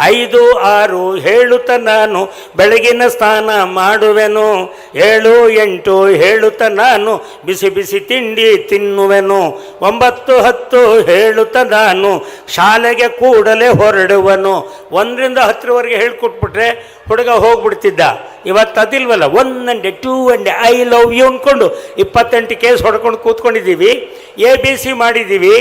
5 6 ಹೇಳುತ್ತ ನಾನು ಬೆಳಗಿನ ಸ್ನಾನ ಮಾಡುವೆನು, 7 8 ಹೇಳುತ್ತ ನಾನು ಬಿಸಿ ಬಿಸಿ ತಿಂಡಿ ತಿನ್ನುವೆನು, 9 10 ಹೇಳುತ್ತ ನಾನು ಶಾಲೆಗೆ ಕೂಡಲೇ ಹೊರಡುವನು. 1 ರಿಂದ 10 ಹೇಳ್ಕೊಟ್ಬಿಟ್ರೆ ಹುಡುಗ ಹೋಗ್ಬಿಡ್ತಿದ್ದ. ಇವತ್ತು ಅದಿಲ್ವಲ್ಲ, 1 and 2 and I love you ಅಂದ್ಕೊಂಡು 28 ಕೇಸ್ ಹೊಡ್ಕೊಂಡು ಕೂತ್ಕೊಂಡಿದ್ದೀವಿ. ABC ಮಾಡಿದ್ದೀವಿ,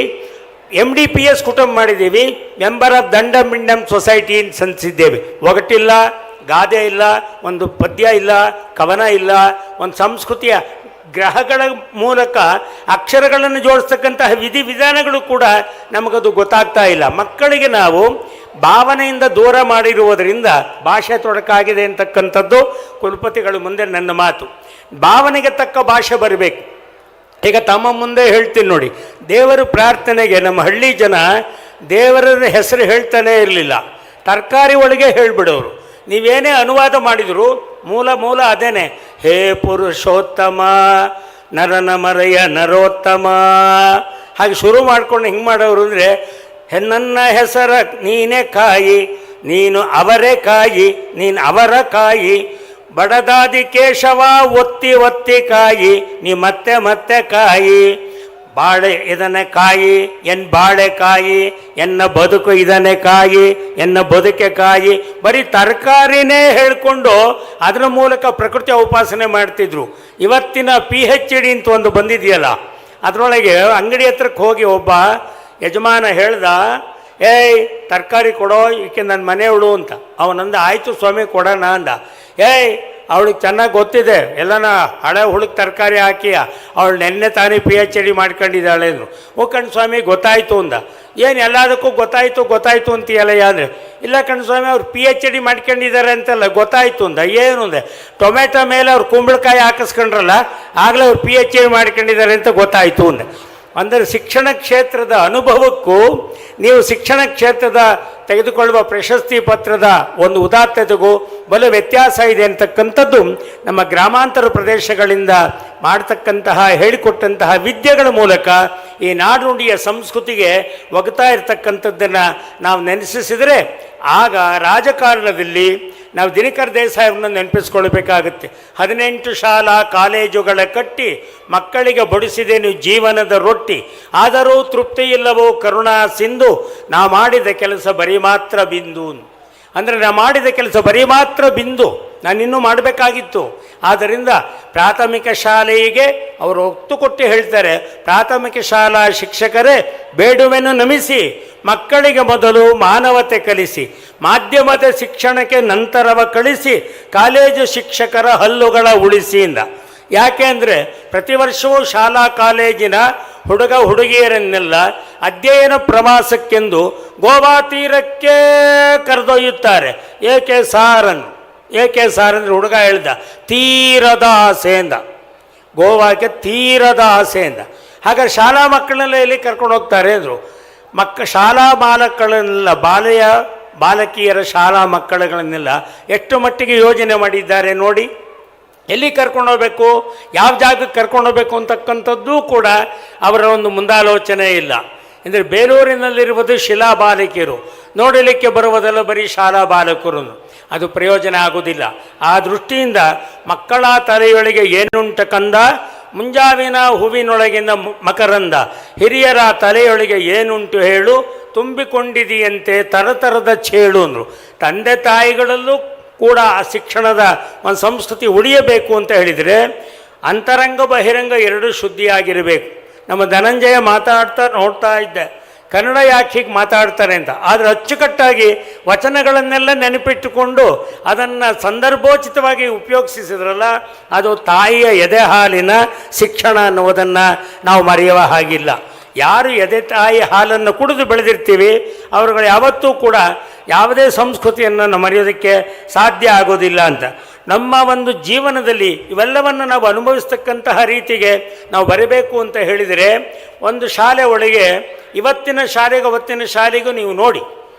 MDPS ಕುಟುಂಬ ಮಾಡಿದ್ದೀವಿ, ಮೆಂಬರ್ ಆಫ್ ದಂಡಮಿಂಡಮ್ ಸೊಸೈಟಿ ಸಲ್ಲಿಸಿದ್ದೇವೆ. ಒಗಟಿಲ್ಲ, ಗಾದೆ ಇಲ್ಲ, ಒಂದು ಪದ್ಯ ಇಲ್ಲ, ಕವನ ಇಲ್ಲ, ಒಂದು ಸಂಸ್ಕೃತಿಯ ಗ್ರಹಗಳ ಮೂಲಕ ಅಕ್ಷರಗಳನ್ನು ಜೋಡಿಸ್ತಕ್ಕಂತಹ ವಿಧಿವಿಧಾನಗಳು ಕೂಡ ನಮಗದು ಗೊತ್ತಾಗ್ತಾ ಇಲ್ಲ. ಮಕ್ಕಳಿಗೆ ನಾವು ಭಾವನೆಯಿಂದ ದೂರ ಮಾಡಿರುವುದರಿಂದ ಭಾಷೆ ತೊಡಕಾಗಿದೆ ಅಂತಕ್ಕಂಥದ್ದು ಕುಲಪತಿಗಳು ಮುಂದೆ ನನ್ನ ಮಾತು. ಭಾವನೆಗೆ ತಕ್ಕ ಭಾಷೆ ಬರಬೇಕು. ಈಗ ತಮ್ಮ ಮುಂದೆ ಹೇಳ್ತೀನಿ ನೋಡಿ, ದೇವರ ಪ್ರಾರ್ಥನೆಗೆ ನಮ್ಮ ಹಳ್ಳಿ ಜನ ದೇವರ ಹೆಸರು ಹೇಳ್ತಾನೇ ಇರಲಿಲ್ಲ, ತರಕಾರಿ ಒಳಗೆ ಹೇಳಿಬಿಡೋರು. ನೀವೇನೇ ಅನುವಾದ ಮಾಡಿದರು ಮೂಲ ಅದೇನೆ, ಹೇ ಪುರುಷೋತ್ತಮ ನರನ ಮರೆಯ ನರೋತ್ತಮ, ಹಾಗೆ ಶುರು ಮಾಡ್ಕೊಂಡು ಹಿಂಗೆ ಮಾಡೋರು ಅಂದರೆ, ನನ್ನ ಹೆಸರ ನೀನೇ ಕಾಯಿ, ನೀನು ಅವರೇ ಕಾಯಿ, ನೀನು ಅವರ ಕಾಯಿ, ಬಡದಾದಿ ಕೇಶವ ಒತ್ತಿ ಒತ್ತಿ ಕಾಯಿ, ನೀ ಮತ್ತೆ ಮತ್ತೆ ಕಾಯಿ, ಬಾಳೆ ಇದನ್ನೇ ಕಾಯಿ, ಎನ್ನ ಬಾಳೆಕಾಯಿ, ಎನ್ನ ಬದುಕು ಇದನ್ನೇ ಕಾಯಿ, ಎನ್ನ ಬದುಕೆ ಕಾಯಿ, ಬರೀ ತರಕಾರಿನೇ ಹೇಳ್ಕೊಂಡು ಅದರ ಮೂಲಕ ಪ್ರಕೃತಿಯ ಉಪಾಸನೆ ಮಾಡ್ತಿದ್ರು. ಇವತ್ತಿನ PhD ಅಂತ ಒಂದು ಬಂದಿದೆಯಲ್ಲ, ಅದರೊಳಗೆ ಅಂಗಡಿ ಹತ್ರಕ್ಕೆ ಹೋಗಿ ಒಬ್ಬ ಯಜಮಾನ ಹೇಳ್ದ, ಏಯ್ ತರಕಾರಿ ಕೊಡೋ, ಈಕೆ ನನ್ನ ಮನೆಯವಳು ಅಂತ. ಅವನಂದ, ಆಯಿತು ಸ್ವಾಮಿ ಕೊಡೋಣ ಅಂದ. ಏಯ್ ಅವಳಿಗೆ ಚೆನ್ನಾಗಿ ಗೊತ್ತಿದೆ, ಎಲ್ಲನ ಹಳೆ ಹುಳುಕ್ ತರಕಾರಿ ಹಾಕಿ ಅವಳು ನೆನ್ನೆ ತಾನೇ PhD ಮಾಡ್ಕೊಂಡಿದ್ದಾಳೆ ಅಂದರು. ಓ ಕಣ್ ಸ್ವಾಮಿ ಗೊತ್ತಾಯಿತು ಅಂದ. ಏನು ಎಲ್ಲದಕ್ಕೂ ಗೊತ್ತಾಯಿತು ಅಂತೀಯಲ್ಲ ಅಂದರೆ, ಇಲ್ಲ ಕಣ್ ಸ್ವಾಮಿ ಅವ್ರು PhD ಮಾಡ್ಕೊಂಡಿದ್ದಾರೆ ಅಂತೆಲ್ಲ ಗೊತ್ತಾಯಿತು ಅಂದ. ಏನು ಅಂದೆ, ಟೊಮೆಟೊ ಮೇಲೆ ಅವ್ರು ಕುಂಬಳಕಾಯಿ ಹಾಕಿಸ್ಕೊಂಡ್ರಲ್ಲ, ಆಗಲೇ ಅವ್ರು PhD ಮಾಡ್ಕೊಂಡಿದ್ದಾರೆ ಅಂತ ಗೊತ್ತಾಯಿತು ಅಂದೆ. ಅಂದರೆ ಶಿಕ್ಷಣ ಕ್ಷೇತ್ರದ ಅನುಭವಕ್ಕೂ ನೀವು ಶಿಕ್ಷಣ ಕ್ಷೇತ್ರದ ತೆಗೆದುಕೊಳ್ಳುವ ಪ್ರಶಸ್ತಿ ಪತ್ರದ ಒಂದು ಉದಾತ್ತತೆಗೂ ಬಲು ವ್ಯತ್ಯಾಸ ಇದೆ ಅಂತಕ್ಕಂಥದ್ದು ನಮ್ಮ ಗ್ರಾಮಾಂತರ ಪ್ರದೇಶಗಳಿಂದ ಮಾಡ್ತಕ್ಕಂತಹ ಹೇಳಿಕೊಟ್ಟಂತಹ ವಿದ್ಯೆಗಳ ಮೂಲಕ ಈ ನಾಡುನುಡಿಯ ಸಂಸ್ಕೃತಿಗೆ ಒಗ್ತಾ ಇರತಕ್ಕಂಥದ್ದನ್ನು ನಾವು ನೆನೆಸಿಸಿದರೆ ಆಗ ರಾಜಕಾರಣದಲ್ಲಿ ನಾವು ದಿನಕರ್ ದೇಸಾಯಿಯವ್ರನ್ನ ನೆನಪಿಸ್ಕೊಳ್ಬೇಕಾಗುತ್ತೆ. 18 ಶಾಲಾ ಕಾಲೇಜುಗಳ ಕಟ್ಟಿ ಮಕ್ಕಳಿಗೆ ಬಡಿಸಿದೇನು ಜೀವನದ ರೊಟ್ಟಿ, ಆದರೂ ತೃಪ್ತಿ ಇಲ್ಲವೋ ಕರುಣಾ ಸಿಂಧು, ನಾ ಮಾಡಿದ ಕೆಲಸ ಬರೀ ಮಾತ್ರ ಬಿಂದು. ಅಂದರೆ ನಾ ಮಾಡಿದ ಕೆಲಸ ಬರೀ ಮಾತ್ರ ಬಿಂದು, ನಾನಿನ್ನೂ ಮಾಡಬೇಕಾಗಿತ್ತು. ಆದ್ದರಿಂದ ಪ್ರಾಥಮಿಕ ಶಾಲೆಗೆ ಅವರು ಒತ್ತು ಕೊಟ್ಟು ಹೇಳ್ತಾರೆ, ಪ್ರಾಥಮಿಕ ಶಾಲಾ ಶಿಕ್ಷಕರೇ ಬೇಡುವೆನು ನಮಿಸಿ, ಮಕ್ಕಳಿಗೆ ಮೊದಲು ಮಾನವತೆ ಕಲಿಸಿ, ಮಾಧ್ಯಮದ ಶಿಕ್ಷಣಕ್ಕೆ ನಂತರವ ಕಳಿಸಿ, ಕಾಲೇಜು ಶಿಕ್ಷಕರ ಹಲ್ಲುಗಳ ಉಳಿಸಿಯಿಂದ. ಯಾಕೆ ಅಂದರೆ ಪ್ರತಿ ವರ್ಷವೂ ಶಾಲಾ ಕಾಲೇಜಿನ ಹುಡುಗ ಹುಡುಗಿಯರನ್ನೆಲ್ಲ ಅಧ್ಯಯನ ಪ್ರವಾಸಕ್ಕೆಂದು ಗೋವಾ ತೀರಕ್ಕೆ ಕರೆದೊಯ್ಯುತ್ತಾರೆ. ಏಕೆ ಸಾರ್ ಅಂದರೆ ಹುಡುಗ ಹೇಳ್ದ ತೀರದ ಆಸೆಯಿಂದ, ಗೋವಾಕ್ಕೆ ತೀರದ ಆಸೆಯಿಂದ. ಹಾಗಾದ್ರೆ ಶಾಲಾ ಮಕ್ಕಳನ್ನೆಲ್ಲ ಎಲ್ಲಿ ಕರ್ಕೊಂಡು ಹೋಗ್ತಾರೆ ಅಂದರು. ಶಾಲಾ ಬಾಲಕಗಳನ್ನೆಲ್ಲ ಬಾಲಕಿಯರ ಶಾಲಾ ಮಕ್ಕಳುಗಳನ್ನೆಲ್ಲ ಎಷ್ಟು ಮಟ್ಟಿಗೆ ಯೋಜನೆ ಮಾಡಿದ್ದಾರೆ ನೋಡಿ. ಎಲ್ಲಿ ಕರ್ಕೊಂಡು ಹೋಗಬೇಕು, ಯಾವ ಜಾಗಕ್ಕೆ ಕರ್ಕೊಂಡು ಹೋಗಬೇಕು ಅಂತಕ್ಕಂಥದ್ದು ಕೂಡ ಅವರ ಒಂದು ಮುಂದಾಲೋಚನೆ ಇಲ್ಲ. ಅಂದರೆ ಬೇಲೂರಿನಲ್ಲಿರುವುದು ಶಿಲಾ ಬಾಲಕಿಯರು, ನೋಡಲಿಕ್ಕೆ ಬರುವುದೆಲ್ಲ ಬರೀ ಶಾಲಾ ಬಾಲಕರು, ಅದು ಪ್ರಯೋಜನ ಆಗುವುದಿಲ್ಲ. ಆ ದೃಷ್ಟಿಯಿಂದ ಮಕ್ಕಳ ತಲೆಯೊಳಗೆ ಏನುಂಟ ಕಂದ, ಮುಂಜಾವಿನ ಹೂವಿನೊಳಗಿನ ಮಕರಂದ, ಹಿರಿಯರ ತಲೆಯೊಳಗೆ ಏನುಂಟು ಹೇಳು, ತುಂಬಿಕೊಂಡಿದೆಯಂತೆ ತರತರದ ಚೇಳು ಅಂದರು. ತಂದೆ ತಾಯಿಗಳಲ್ಲೂ ಕೂಡ ಆ ಶಿಕ್ಷಣದ ಒಂದು ಸಂಸ್ಕೃತಿ ಉಳಿಯಬೇಕು ಅಂತ ಹೇಳಿದರೆ ಅಂತರಂಗ ಬಹಿರಂಗ ಎರಡೂ ಶುದ್ಧಿಯಾಗಿರಬೇಕು. ನಮ್ಮ ಧನಂಜಯ ನೋಡ್ತಾ ಇದ್ದೆ, ಕನ್ನಡ ಯಾಕೆ ಹೀಗೆ ಮಾತಾಡ್ತಾರೆ ಅಂತ. ಆದರೆ ಅಚ್ಚುಕಟ್ಟಾಗಿ ವಚನಗಳನ್ನೆಲ್ಲ ನೆನಪಿಟ್ಟುಕೊಂಡು ಅದನ್ನು ಸಂದರ್ಭೋಚಿತವಾಗಿ ಉಪಯೋಗಿಸಿದ್ರಲ್ಲ, ಅದು ತಾಯಿಯ ಎದೆ ಹಾಲಿನ ಶಿಕ್ಷಣ ಅನ್ನುವುದನ್ನು ನಾವು ಮರೆಯುವ ಹಾಗಿಲ್ಲ. ಯಾರು ಎದೆ ತಾಯಿ ಹಾಲನ್ನು ಕುಡಿದು ಬೆಳೆದಿರ್ತೀವಿ ಅವರುಗಳು ಯಾವತ್ತೂ ಕೂಡ ಯಾವುದೇ ಸಂಸ್ಕೃತಿಯನ್ನು ಮರೆಯೋದಕ್ಕೆ ಸಾಧ್ಯ ಆಗೋದಿಲ್ಲ ಅಂತ. ನಮ್ಮ ಒಂದು ಜೀವನದಲ್ಲಿ ಇವೆಲ್ಲವನ್ನು ನಾವು ಅನುಭವಿಸ್ತಕ್ಕಂತಹ ರೀತಿಗೆ ನಾವು ಬರಬೇಕು ಅಂತ ಹೇಳಿದರೆ, ಒಂದು ಶಾಲೆ ಒಳಗೆ ಇವತ್ತಿನ ಶಾಲೆಗೂ ನೀವು ನೋಡಿ,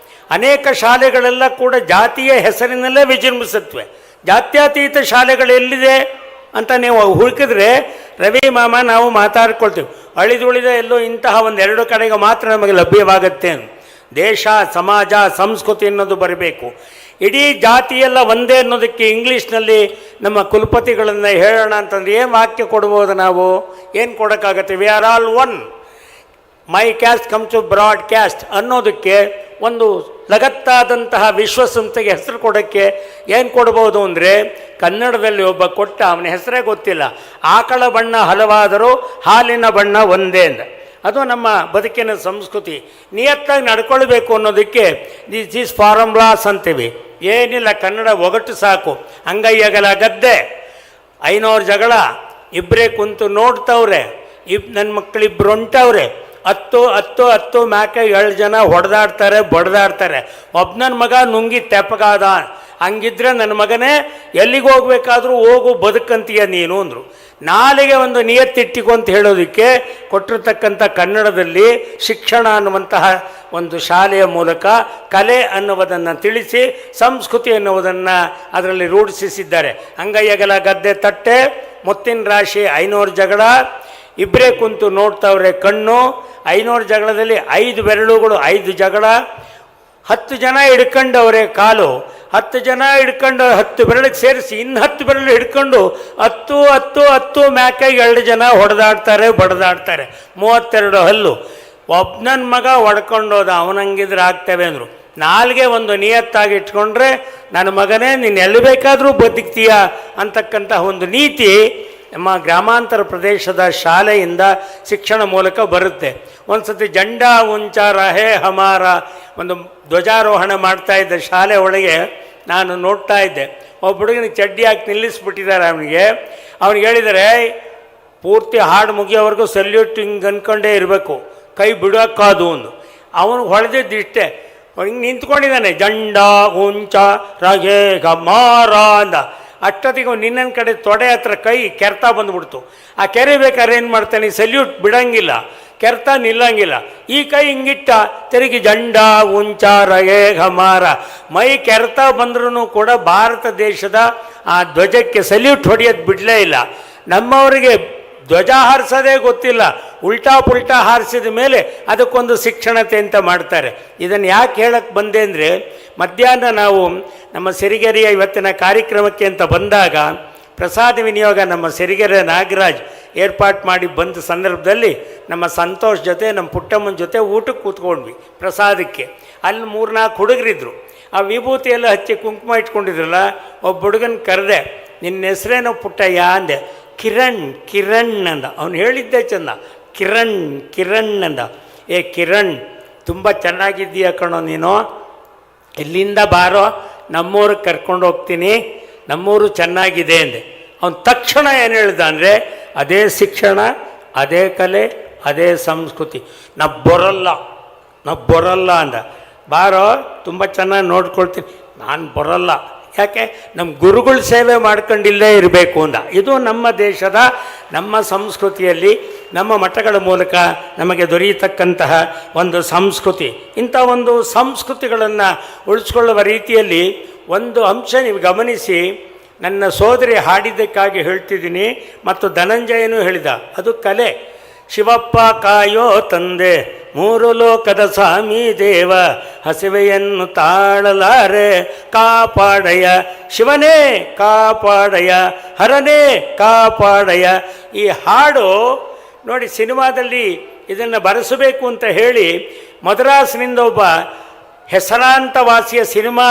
ಅನೇಕ ಶಾಲೆಗಳೆಲ್ಲ ಕೂಡ ಜಾತಿಯ ಹೆಸರಿನಲ್ಲೇ ವಿಜೃಂಭಿಸುತ್ತವೆ. ಜಾತ್ಯತೀತ ಶಾಲೆಗಳು ಎಲ್ಲಿದೆ ಅಂತ ನೀವು ಹುಡುಕಿದ್ರೆ ರವಿ ಮಾಮ ನಾವು ಮಾತಾಡ್ಕೊಳ್ತೀವಿ, ಅಳಿದುಳಿದ ಎಲ್ಲೋ ಇಂತಹ ಒಂದೆರಡು ಕಡೆಗೆ ಮಾತ್ರ ನಮಗೆ ಲಭ್ಯವಾಗುತ್ತೆ. ದೇಶ, ಸಮಾಜ, ಸಂಸ್ಕೃತಿ ಅನ್ನೋದು ಬರಬೇಕು. ಇಡೀ ಜಾತಿಯೆಲ್ಲ ಒಂದೇ ಅನ್ನೋದಕ್ಕೆ ಇಂಗ್ಲೀಷ್ನಲ್ಲಿ ನಮ್ಮ ಕುಲಪತಿಗಳನ್ನು ಹೇಳೋಣ ಅಂತಂದ್ರೆ ಏನು ವಾಕ್ಯ ಕೊಡ್ಬೋದು ನಾವು? ಏನು ಕೊಡೋಕ್ಕಾಗತ್ತೆ? We are all one, my caste come to broadcast ಅನ್ನೋದಕ್ಕೆ ಒಂದು ಲಗತ್ತಾದಂತಹ ವಿಶ್ವಸಂಸ್ಥೆಗೆ ಹೆಸರು ಕೊಡೋಕ್ಕೆ ಏನು ಕೊಡ್ಬೋದು ಅಂದರೆ, ಕನ್ನಡದಲ್ಲಿ ಒಬ್ಬ ಕೊಟ್ಟ, ಅವನ ಹೆಸರೇ ಗೊತ್ತಿಲ್ಲ, ಆಕಳ ಬಣ್ಣ ಹಲವಾದರೂ ಹಾಲಿನ ಬಣ್ಣ ಒಂದೇ ಅಂದ. ಅದು ನಮ್ಮ ಬದುಕಿನ ಸಂಸ್ಕೃತಿ. ನಿಯತ್ತಾಗಿ ನಡ್ಕೊಳ್ಬೇಕು ಅನ್ನೋದಕ್ಕೆ ದಿಸ್ ಫಾರ್ಮುಲಾಸ್ ಅಂತೀವಿ. ಏನಿಲ್ಲ, ಕನ್ನಡ ಒಗಟು ಸಾಕು. ಅಂಗೈಯಗಲ ಗದ್ದೆ, 500 ಜಗಳ, ಇಬ್ಬರೇ ಕುಂತು ನೋಡ್ತವ್ರೆ, ನನ್ನ ಮಕ್ಕಳಿಬ್ಬರು ಹೊಂಟವ್ರೆ, 10 ಮ್ಯಾಕೆ 7 ಜನ ಹೊಡೆದಾಡ್ತಾರೆ ಬಡ್ದಾಡ್ತಾರೆ, ಒಬ್ಬನ ಮಗ ನುಂಗಿ ತೆಪ್ಪಗಾದ. ಹಂಗಿದ್ರೆ ನನ್ನ ಮಗನೇ ಎಲ್ಲಿಗೆ ಹೋಗ್ಬೇಕಾದ್ರೂ ಹೋಗು, ಬದುಕಂತೀಯ ನೀನು ಅಂದರು. ನಾಲಿಗೆ ಒಂದು ನಿಯತ್ತಿಟ್ಟಿಕೊ ಅಂತ ಹೇಳೋದಕ್ಕೆ ಕೊಟ್ಟಿರ್ತಕ್ಕಂಥ ಕನ್ನಡದಲ್ಲಿ ಶಿಕ್ಷಣ ಅನ್ನುವಂತಹ ಒಂದು ಶಾಲೆಯ ಮೂಲಕ ಕಲೆ ಅನ್ನುವುದನ್ನು ತಿಳಿಸಿ ಸಂಸ್ಕೃತಿ ಅನ್ನುವುದನ್ನು ಅದರಲ್ಲಿ ರೂಢಿಸಿದ್ದಾರೆ. ಅಂಗೈಯಗಲ ಗದ್ದೆ ತಟ್ಟೆ, ಮುತ್ತಿನ ರಾಶಿ, 500 ಜಗಳ, ಇಬ್ಬರೇ ಕುಂತು ನೋಡ್ತವ್ರೆ ಕಣ್ಣು, 500 ಜಗಳದಲ್ಲಿ 5 ಬೆರಳುಗಳು, 5 ಜಗಳ, 10 ಜನ ಹಿಡ್ಕೊಂಡವ್ರೆ ಕಾಲು, 10 ಜನ ಹಿಡ್ಕೊಂಡು 10 ಬೆರಳಿಗೆ ಸೇರಿಸಿ ಇನ್ನು 10 ಬೆರಳು ಹಿಡ್ಕೊಂಡು 10 10 10 ಮ್ಯಾಕಾಗಿ 2 ಜನ ಹೊಡೆದಾಡ್ತಾರೆ ಬಡ್ದಾಡ್ತಾರೆ. 32 ಹಲ್ಲು. ಒಬ್ಬನ ಮಗ ಹೊಡ್ಕೊಂಡೋದ, ಅವನಂಗಿದ್ರೆ ಆಗ್ತವೆ ಅಂದರು. ನಾಲ್ಗೆ ಒಂದು ನಿಯತ್ತಾಗಿ ಇಟ್ಕೊಂಡ್ರೆ ನನ್ನ ಮಗನೇ ನೀನು ಎಲ್ಲಿ ಬೇಕಾದರೂ ಬದುಕ್ತೀಯ ಅಂತಕ್ಕಂಥ ಒಂದು ನೀತಿ ನಮ್ಮ ಗ್ರಾಮಾಂತರ ಪ್ರದೇಶದ ಶಾಲೆಯಿಂದ ಶಿಕ್ಷಣ ಮೂಲಕ ಬರುತ್ತೆ. ಒಂದು ಸತಿ ಜಂಡಾ ಉಂಚಾರ ಹೇ ಹಮಾರ ಒಂದು ಧ್ವಜಾರೋಹಣ ಮಾಡ್ತಾ ಇದ್ದ ಶಾಲೆ ಒಳಗೆ ನಾನು ನೋಡ್ತಾ ಇದ್ದೆ. ಒಬ್ಬ ಹುಡುಗನಿಗೆ ಚಡ್ಡಿ ಹಾಕಿ ನಿಲ್ಲಿಸ್ಬಿಟ್ಟಿದ್ದಾರೆ. ಅವನಿಗೆ ಹೇಳಿದರೆ ಪೂರ್ತಿ ಹಾಡು ಮುಗಿಯೋವರೆಗೂ ಸಲ್ಯೂಟಿಂಗ್ ಅಂದ್ಕೊಂಡೇ ಇರಬೇಕು, ಕೈ ಬಿಡೋಕ್ಕಾದು ಒಂದು. ಅವನು ಹೊಳೆದಿದ್ದಿಷ್ಟೇ, ಹಿಂಗೆ ನಿಂತ್ಕೊಂಡಿದ್ದಾನೆ, ಜಂಡಾ ಉಂಚ ರಗೆ ಗಮಾರ ಅಂದ. ಅಷ್ಟೊತ್ತಿಗೆ ನಿನ್ನ ಕಡೆ ತೊಡೆ ಹತ್ರ ಕೈ ಕೆರ್ತಾ ಬಂದುಬಿಡ್ತು. ಆ ಕೆರಿಬೇಕಾದ್ರೆ ಏನು ಮಾಡ್ತಾನೆ, ಸಲ್ಯೂಟ್ ಬಿಡಂಗಿಲ್ಲ, ಕೆರ್ತಾ ನಿಲ್ಲಂಗಿಲ್ಲ. ಈ ಕೈ ಹಿಂಗಿಟ್ಟ ತಿರುಗಿ ಜಂಡಾ ಉಂಚ ರಗೆ ಘಮಾರ. ಮೈ ಕೆರ್ತಾ ಬಂದ್ರೂ ಕೂಡ ಭಾರತ ದೇಶದ ಆ ಧ್ವಜಕ್ಕೆ ಸಲ್ಯೂಟ್ ಹೊಡೆಯೋದು ಬಿಡಲೇ ಇಲ್ಲ. ನಮ್ಮವರಿಗೆ ಧ್ವಜ ಹಾರಿಸೋದೇ ಗೊತ್ತಿಲ್ಲ, ಉಲ್ಟಾ ಪುಲ್ಟಾ ಹಾರಿಸಿದ ಮೇಲೆ ಅದಕ್ಕೊಂದು ಶಿಕ್ಷಣತೆ ಅಂತ ಮಾಡ್ತಾರೆ. ಇದನ್ನು ಯಾಕೆ ಹೇಳಕ್ಕೆ ಬಂದೆ ಅಂದರೆ, ಮಧ್ಯಾಹ್ನ ನಾವು ನಮ್ಮ ಸಿರಿಗೆರೆಯ ಇವತ್ತಿನ ಕಾರ್ಯಕ್ರಮಕ್ಕೆ ಅಂತ ಬಂದಾಗ ಪ್ರಸಾದ ವಿನಿಯೋಗ ನಮ್ಮ ಸಿರಿಗೆರೆ ನಾಗರಾಜ್ ಏರ್ಪಾಟ್ ಮಾಡಿ ಬಂದ ಸಂದರ್ಭದಲ್ಲಿ ನಮ್ಮ ಸಂತೋಷ್ ಜೊತೆ ನಮ್ಮ ಪುಟ್ಟಮ್ಮನ ಜೊತೆ ಊಟಕ್ಕೆ ಕೂತ್ಕೊಂಡ್ವಿ ಪ್ರಸಾದಕ್ಕೆ. ಅಲ್ಲಿ 3-4 ಹುಡುಗರಿದ್ರು. ಆ ವಿಭೂತಿಯೆಲ್ಲ ಹಚ್ಚಿ ಕುಂಕುಮ ಇಟ್ಕೊಂಡಿದ್ರಲ್ಲ, ಒಬ್ಬ ಹುಡುಗನ ಕರೆದೆ, ನಿನ್ನ ಹೆಸರೇನೋ ಪುಟ್ಟಯ್ಯ ಅಂದೆ. ಕಿರಣ್ ಅಂದ. ಅವನು ಹೇಳಿದ್ದೆ ಚೆಂದ, ಕಿರಣ್ ಅಂದ. ಏ ಕಿರಣ್, ತುಂಬ ಚೆನ್ನಾಗಿದ್ದೀಯ ಕಣೋ ನೀನು, ಇಲ್ಲಿಂದ ಬಾರೋ ನಮ್ಮೂರಿಗೆ ಕರ್ಕೊಂಡು ಹೋಗ್ತೀನಿ, ನಮ್ಮೂರು ಚೆನ್ನಾಗಿದೆ ಅಂದೆ. ಅವನು ತಕ್ಷಣ ಏನು ಹೇಳ್ದ ಅಂದರೆ, ಅದೇ ಶಿಕ್ಷಣ, ಅದೇ ಕಲೆ, ಅದೇ ಸಂಸ್ಕೃತಿ, ನಾವು ಬರೋಲ್ಲ ಅಂದ. ಬಾರೋ ತುಂಬ ಚೆನ್ನಾಗಿ ನೋಡ್ಕೊಳ್ತೀನಿ. ನಾನು ಬರೋಲ್ಲ, ಯಾಕೆ, ನಮ್ಮ ಗುರುಗಳ ಸೇವೆ ಮಾಡ್ಕೊಂಡಿಲ್ಲೇ ಇರಬೇಕು ಅಂದ. ಇದು ನಮ್ಮ ದೇಶದ ನಮ್ಮ ಸಂಸ್ಕೃತಿಯಲ್ಲಿ ನಮ್ಮ ಮಠಗಳ ಮೂಲಕ ನಮಗೆ ದೊರೆಯತಕ್ಕಂತಹ ಒಂದು ಸಂಸ್ಕೃತಿ. ಇಂಥ ಒಂದು ಸಂಸ್ಕೃತಿಗಳನ್ನು ಉಳಿಸ್ಕೊಳ್ಳುವ ರೀತಿಯಲ್ಲಿ ಒಂದು ಅಂಶ ನೀವು ಗಮನಿಸಿ. ನನ್ನ ಸೋದರಿ ಹಾಡಿದ್ದಕ್ಕಾಗಿ ಹೇಳ್ತಿದ್ದೀನಿ, ಮತ್ತು ಧನಂಜಯನೂ ಹೇಳಿದ, ಅದು ಕಲೆ. ಶಿವಪ್ಪ ಕಾಯೋ ತಂದೆ, 3 ಲೋಕದ ಸ್ವಾಮಿ ದೇವ, ಹಸಿವೆಯನ್ನು ತಾಳಲಾರೆ ಕಾಪಾಡಯ, ಶಿವನೇ ಕಾಪಾಡಯ, ಹರನೇ ಕಾಪಾಡಯ. ಈ ಹಾಡು ನೋಡಿ, ಸಿನಿಮಾದಲ್ಲಿ ಇದನ್ನು ಬರೆಸಬೇಕು ಅಂತ ಹೇಳಿ ಮದ್ರಾಸ್ನಿಂದ ಒಬ್ಬ ಹೆಸರಾಂತ ವಾಸಿಯ ಸಿನಿಮಾ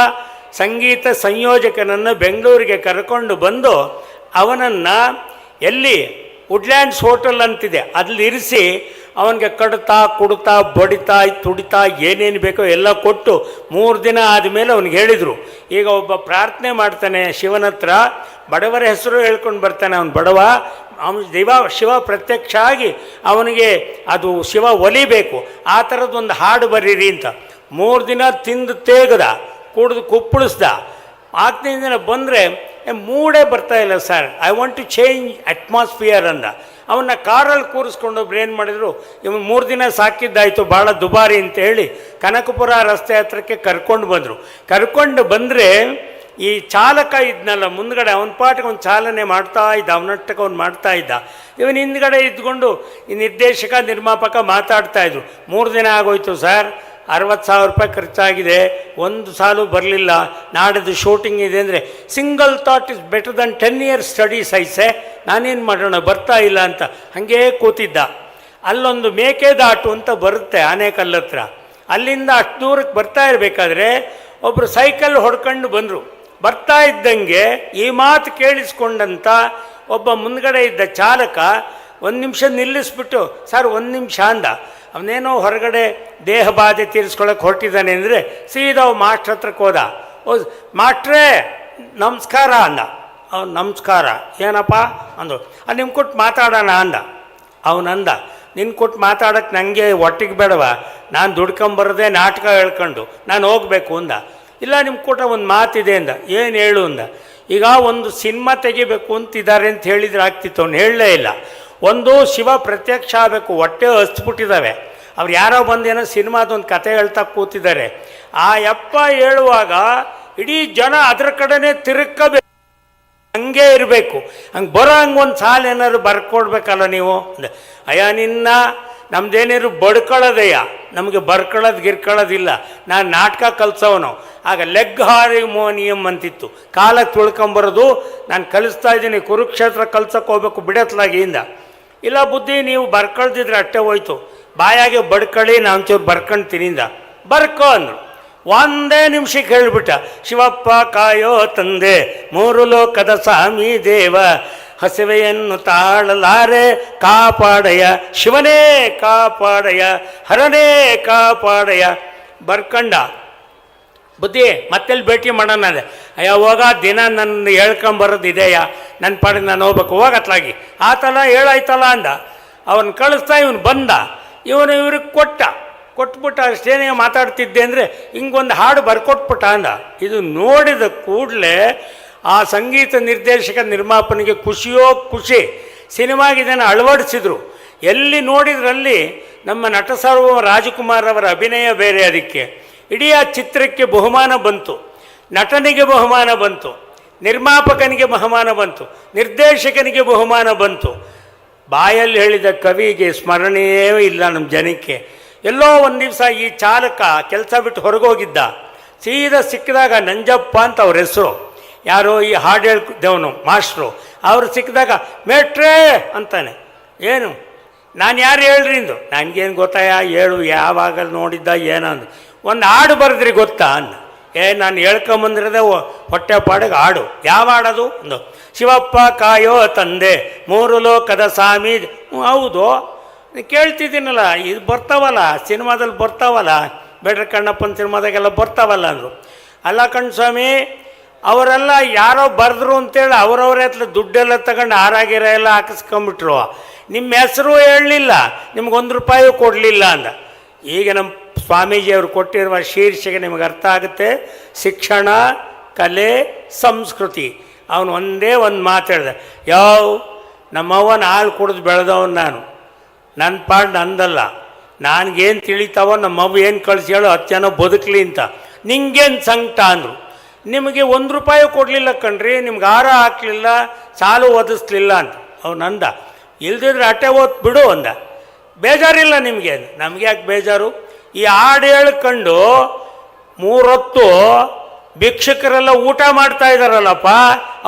ಸಂಗೀತ ಸಂಯೋಜಕನನ್ನು ಬೆಂಗಳೂರಿಗೆ ಕರ್ಕೊಂಡು ಬಂದು ಅವನನ್ನು ಎಲ್ಲಿ ವುಡ್ಲ್ಯಾಂಡ್ಸ್ ಹೋಟೆಲ್ ಅಂತಿದೆ ಅಲ್ಲಿ ಇರಿಸಿ ಅವನಿಗೆ ಕಡ್ತಾ ಕುಡ್ತಾ ಬಡಿತಾ ತುಡಿತಾ ಏನೇನು ಬೇಕೋ ಎಲ್ಲ ಕೊಟ್ಟು 3 ದಿನ ಆದಮೇಲೆ ಅವನಿಗೆ ಹೇಳಿದರು, ಈಗ ಒಬ್ಬ ಪ್ರಾರ್ಥನೆ ಮಾಡ್ತಾನೆ ಶಿವನ ಹತ್ರ, ಬಡವರ ಹೆಸರು ಹೇಳ್ಕೊಂಡು ಬರ್ತಾನೆ, ಅವನು ಬಡವ, ಅವನು ಶಿವ ಪ್ರತ್ಯಕ್ಷ ಆಗಿ ಅವನಿಗೆ ಅದು ಶಿವ ಒಲಿಬೇಕು, ಆ ಥರದ್ದೊಂದು ಹಾಡು ಬರೀರಿ ಅಂತ. 3 ದಿನ ತಿಂದು ತೇಗದ, ಕುಡಿದು ಕುಪ್ಪಳಿಸ್ದ. 4ನೇ ದಿನ ಬಂದರೆ ಮೂಡೇ ಬರ್ತಾಯಿಲ್ಲ sir, I want to change atmosphere ಅಂದ. ಅವನ್ನ ಕಾರಲ್ಲಿ ಕೂರಿಸ್ಕೊಂಡೊಬ್ರು ಏನು ಮಾಡಿದರು, ಇವನು 3 ದಿನ ಸಾಕಿದ್ದಾಯಿತು, ಭಾಳ ದುಬಾರಿ ಅಂತ ಹೇಳಿ ಕನಕಪುರ ರಸ್ತೆ ಹತ್ರಕ್ಕೆ ಕರ್ಕೊಂಡು ಬಂದರೆ ಈ ಚಾಲಕ ಇದ್ನಲ್ಲ ಮುಂದ್ಗಡೆ, ಅವನ ಪಾಟಿಗೆ ಅವ್ನು ಚಾಲನೆ ಮಾಡ್ತಾ ಇದ್ದ, ಅವನಟ್ಟಕ್ಕೆ ಅವ್ನು ಮಾಡ್ತಾ ಇದ್ದ. ಇವನು ಹಿಂದ್ಗಡೆ ಇದ್ಕೊಂಡು ಈ ನಿರ್ದೇಶಕ ನಿರ್ಮಾಪಕ ಮಾತಾಡ್ತಾಯಿದ್ರು. 3 ದಿನ ಆಗೋಯ್ತು ಸರ್, 60,000 ರೂಪಾಯಿ ಖರ್ಚಾಗಿದೆ, ಒಂದು ಸಾಲು ಬರಲಿಲ್ಲ, ನಾಡಿದ್ದು ಶೂಟಿಂಗ್ ಇದೆ ಅಂದರೆ, single thought is better than 10 years studies ಐಸೆ, ನಾನೇನು ಮಾಡೋಣ ಬರ್ತಾ ಇಲ್ಲ ಅಂತ ಹಾಗೇ ಕೂತಿದ್ದ. ಅಲ್ಲೊಂದು ಮೇಕೆದಾಟು ಅಂತ ಬರುತ್ತೆ ಆನೇಕಲ್ ಹತ್ರ, ಅಲ್ಲಿಂದ ಅಷ್ಟು ದೂರಕ್ಕೆ ಬರ್ತಾ ಇರಬೇಕಾದ್ರೆ ಒಬ್ಬರು ಸೈಕಲ್ ಹೊಡ್ಕೊಂಡು ಬಂದರು. ಬರ್ತಾ ಇದ್ದಂಗೆ ಈ ಮಾತು ಕೇಳಿಸ್ಕೊಂಡಂಥ ಒಬ್ಬ ಮುಂದ್ಗಡೆ ಇದ್ದ ಚಾಲಕ 1 ನಿಮಿಷ ನಿಲ್ಲಿಸ್ಬಿಟ್ಟು, ಸರ್ 1 ನಿಮಿಷ ಅಂದ. ಅವನೇನೋ ಹೊರಗಡೆ ದೇಹ ಬಾಧೆ ತೀರಿಸ್ಕೊಳ್ಳೋಕೆ ಹೊರಟಿದ್ದಾನೆ ಅಂದರೆ ಸೀದಾ ಮಾಸ್ಟ್ರ್ ಹತ್ರಕ್ಕೆ ಹೋದ. ಮಾಸ್ಟ್ರೇ ನಮಸ್ಕಾರ ಅಂದ. ಅವ್ನು ನಮಸ್ಕಾರ ಏನಪ್ಪ ಅಂದರು. ಅದು ನಿಮ್ಗೆ ಕೊಟ್ಟು ಮಾತಾಡೋಣ ಅಂದ. ಅವನಂದ, ನಿನ್ನ ಕೊಟ್ಟು ಮಾತಾಡೋಕ್ಕೆ ನನಗೆ ಒಟ್ಟಿಗೆ ಬೇಡವ, ನಾನು ದುಡ್ಕೊಂಬರದೆ ನಾಟಕ ಹೇಳ್ಕೊಂಡು ನಾನು ಹೋಗಬೇಕು ಅಂದ. ಇಲ್ಲ ನಿಮ್ಗೆ ಕೊಟ್ಟ ಒಂದು ಮಾತಿದೆ ಅಂದ. ಏನು ಹೇಳು ಅಂದ. ಈಗ ಒಂದು ಸಿನಿಮಾ ತೆಗಿಬೇಕು ಅಂತಿದ್ದಾರೆ ಅಂತ ಹೇಳಿದ್ರೆ ಆಗ್ತಿತ್ತು, ಅವ್ನು ಹೇಳಲೇ ಇಲ್ಲ. ಒಂದು ಶಿವ ಪ್ರತ್ಯಕ್ಷ ಆಗಬೇಕು, ಹೊಟ್ಟೆ ಹಸ್ಬಿಟ್ಟಿದ್ದಾವೆ, ಅವ್ರು ಯಾರೋ ಬಂದೇನೋ ಸಿನಿಮಾದೊಂದು ಕತೆ ಹೇಳ್ತಾ ಕೂತಿದ್ದಾರೆ. ಆ ಯಪ್ಪ ಹೇಳುವಾಗ ಇಡೀ ಜನ ಅದರ ಕಡೆನೇ ತಿರುಗಬೇಕು, ಹಂಗೆ ಇರಬೇಕು. ಹಂಗೆ ಬರೋ ಹಂಗೆ ಒಂದು ಸಾಲು ಏನಾದ್ರು ಬರ್ಕೊಡ್ಬೇಕಲ್ಲ ನೀವು. ಅಯ್ಯ ನಮ್ದೇನೇನು ಬಡ್ಕೊಳ್ಳೋದಯ್ಯ, ನಮಗೆ ಬರ್ಕೊಳ್ಳೋದು ಗಿರ್ಕೊಳ್ಳೋದಿಲ್ಲ. ನಾನು ನಾಟಕ ಕಲಿಸೋನು. ಆಗ ಲೆಗ್ ಹಾರ್ಮೋನಿಯಂ ಅಂತಿತ್ತು, ಕಾಲ ತುಳ್ಕೊಂಬರೋದು. ನಾನು ಕಲಿಸ್ತಾ ಇದ್ದೀನಿ, ಕುರುಕ್ಷೇತ್ರ ಕಲ್ಸಕ್ಕೆ ಹೋಗ್ಬೇಕು ಬಿಡತ್ಲಾಗಿಯಿಂದ. ಇಲ್ಲ ಬುದ್ಧಿ, ನೀವು ಬರ್ಕೊಳ್ತಿದ್ರೆ ಅಷ್ಟೇ ಹೋಯ್ತು, ಬಾಯಾಗೆ ಬಡ್ಕೊಳ್ಳಿ, ನಾನು ಒಂಚೂರು ಬರ್ಕೊಳ್ತೀನಿಂದ. ಬರ್ಕೊ ಅಂದರು. ಒಂದೇ ನಿಮಿಷಕ್ಕೆ ಹೇಳಿಬಿಟ್ಟ, ಶಿವಪ್ಪ ಕಾಯೋ ತಂದೆ, ಮೂರು ಲೋಕದ ಸ್ವಾಮಿ ದೇವ, ಹಸಿವೆಯನ್ನು ತಾಳಲಾರೆ ಕಾಪಾಡಯ, ಶಿವನೇ ಕಾಪಾಡಯ, ಹರನೇ ಕಾಪಾಡಯ. ಬರ್ಕಂಡ. ಬುದ್ಧಿ ಮತ್ತೆಲ್ಲಿ ಭೇಟಿ ಮಾಡೋಣ ಅದೇ. ಅಯ್ಯ ಹೋಗ, ದಿನ ನನ್ನ ಹೇಳ್ಕೊಂಬರೋದು ಇದೆಯಾ, ನನ್ನ ಪಾಡಿಗೆ ನಾನು ಹೋಗ್ಬೇಕು, ಹೋಗತ್ಲಾಗಿ ಆತಲ್ಲ ಹೇಳಾಯ್ತಲ್ಲ ಅಂದ. ಅವನು ಕಳಿಸ್ತಾ ಇವನು ಬಂದ. ಇವ್ರಿಗೆ ಕೊಟ್ಬಿಟ್ಟ. ಅಷ್ಟೇನೇ ಮಾತಾಡ್ತಿದ್ದೆ ಅಂದರೆ ಹಿಂಗೊಂದು ಹಾಡು ಬರ್ಕೊಟ್ಬಿಟ್ಟ ಅಂದ. ಇದು ನೋಡಿದ ಕೂಡಲೇ ಆ ಸಂಗೀತ ನಿರ್ದೇಶಕ ನಿರ್ಮಾಪನಿಗೆ ಖುಷಿಯೋ ಖುಷಿ. ಸಿನಿಮಾಗೆ ಇದನ್ನು ಅಳವಡಿಸಿದ್ರು. ಎಲ್ಲಿ ನೋಡಿದ್ರಲ್ಲಿ ನಮ್ಮ ನಟ ಸಾರ್ವಭೌಮ ರಾಜಕುಮಾರ್ ಅವರ ಅಭಿನಯ ಬೇರೆ. ಅದಕ್ಕೆ ಇಡೀ ಆ ಚಿತ್ರಕ್ಕೆ ಬಹುಮಾನ ಬಂತು, ನಟನಿಗೆ ಬಹುಮಾನ ಬಂತು, ನಿರ್ಮಾಪಕನಿಗೆ ಬಹುಮಾನ ಬಂತು, ನಿರ್ದೇಶಕನಿಗೆ ಬಹುಮಾನ ಬಂತು. ಬಾಯಲ್ಲಿ ಹೇಳಿದ ಕವಿಗೆ ಸ್ಮರಣೆಯೇ ಇಲ್ಲ ನಮ್ಮ ಜನಕ್ಕೆ. ಎಲ್ಲೋ ಒಂದು ದಿವಸ ಈ ಚಾಲಕ ಕೆಲಸ ಬಿಟ್ಟು ಹೊರಗೋಗಿದ್ದ. ಸೀದಾ ಸಿಕ್ಕಿದಾಗ ನಂಜಪ್ಪ ಅಂತ ಅವ್ರ ಹೆಸರು, ಯಾರೋ ಈ ಹಾಡು ಹೇಳ್ದವನು ಮಾಸ್ಟ್ರು. ಅವರು ಸಿಕ್ಕಿದಾಗ ಮೇಟ್ರೇ ಅಂತಾನೆ. ಏನು? ನಾನು ಯಾರು ಹೇಳ್ರಿ ಇಂದು. ನನಗೇನು ಗೊತ್ತಾಯ, ಹೇಳು ಯಾವಾಗ ನೋಡಿದ್ದ ಏನಂದು. ಒಂದು ಹಾಡು ಬರೆದ್ರಿ ಗೊತ್ತಾ ಅಂದ. ನಾನು ಹೇಳ್ಕೊಂಬಂದಿರೋದೆ ಹೊಟ್ಟೆ ಪಾಡಿಗೆ ಹಾಡು. ಯಾವ ಹಾಡೋದು ಒಂದು, ಶಿವಪ್ಪ ಕಾಯೋ ತಂದೆ, ಮೂರು ಲೋಕದ ಸ್ವಾಮಿ. ಹೌದು, ಕೇಳ್ತಿದ್ದೀನಲ್ಲ, ಇದು ಬರ್ತಾವಲ್ಲ ಸಿನಿಮಾದಲ್ಲಿ ಬರ್ತಾವಲ್ಲ, ಬೇಡ್ರ ಕಣ್ಣಪ್ಪನ ಸಿನಿಮಾದಾಗೆಲ್ಲ ಬರ್ತಾವಲ್ಲ ಅಂದರು. ಅಲ್ಲ ಕಣ್ ಸ್ವಾಮಿ, ಅವರೆಲ್ಲ ಯಾರೋ ಬರೆದ್ರು ಅಂತೇಳಿ ಅವರವರೇ ಹತ್ರ ದುಡ್ಡೆಲ್ಲ ತಗೊಂಡು ಆರಾಗಿರ ಎಲ್ಲ ಹಾಕಿಸ್ಕೊಂಬಿಟ್ರು. ನಿಮ್ಮ ಹೆಸರು ಹೇಳಲಿಲ್ಲ, ನಿಮ್ಗೆ ₹1 ಕೊಡಲಿಲ್ಲ ಅಂದ. ಈಗ ನಮ್ಮ ಸ್ವಾಮೀಜಿಯವರು ಕೊಟ್ಟಿರುವ ಶೀರ್ಷಿಕೆ ನಿಮಗೆ ಅರ್ಥ ಆಗುತ್ತೆ. ಶಿಕ್ಷಣ, ಕಲೆ, ಸಂಸ್ಕೃತಿ. ಅವನು ಒಂದೇ ಒಂದು ಮಾತು ಹೇಳಿದೆ, ನಮ್ಮವ್ವನ ಹಾಲು ಕುಡಿದು ಬೆಳೆದವನು ನಾನು, ನನ್ನ ಪಾಡು ನಂದಲ್ಲ, ನನಗೇನು ತಿಳಿತಾವೋ ನಮ್ಮವ್ವ ಏನು ಕಳಿಸಿ ಹೇಳೋ 10 ಜನ ಬದುಕಲಿ ಅಂತ. ನಿಂಗೇನು ಸಂಕಟ ಅಂದರು. ನಿಮಗೆ ₹1 ಕೊಡಲಿಲ್ಲ ಕಣ್ರಿ, ನಿಮ್ಗೆ ಹಾರ ಹಾಕಲಿಲ್ಲ, ಸಾಲು ಓದಿಸ್ಲಿಲ್ಲ ಅಂತ ಅವ್ನು ಅಂದ. ಇಲ್ದಿದ್ರೆ ಅಟ್ಟೆ ಓದ್ ಬಿಡು ಅಂದ. ಬೇಜಾರಿಲ್ಲ ನಿಮಗೆ. ನಮಗೆ ಯಾಕೆ ಬೇಜಾರು? ಈ ಹಾಡು ಹೇಳ್ಕೊಂಡು 3 ಹೊತ್ತು ಭಿಕ್ಷಕರೆಲ್ಲ ಊಟ ಮಾಡ್ತಾ ಇದ್ದಾರಲ್ಲಪ್ಪ,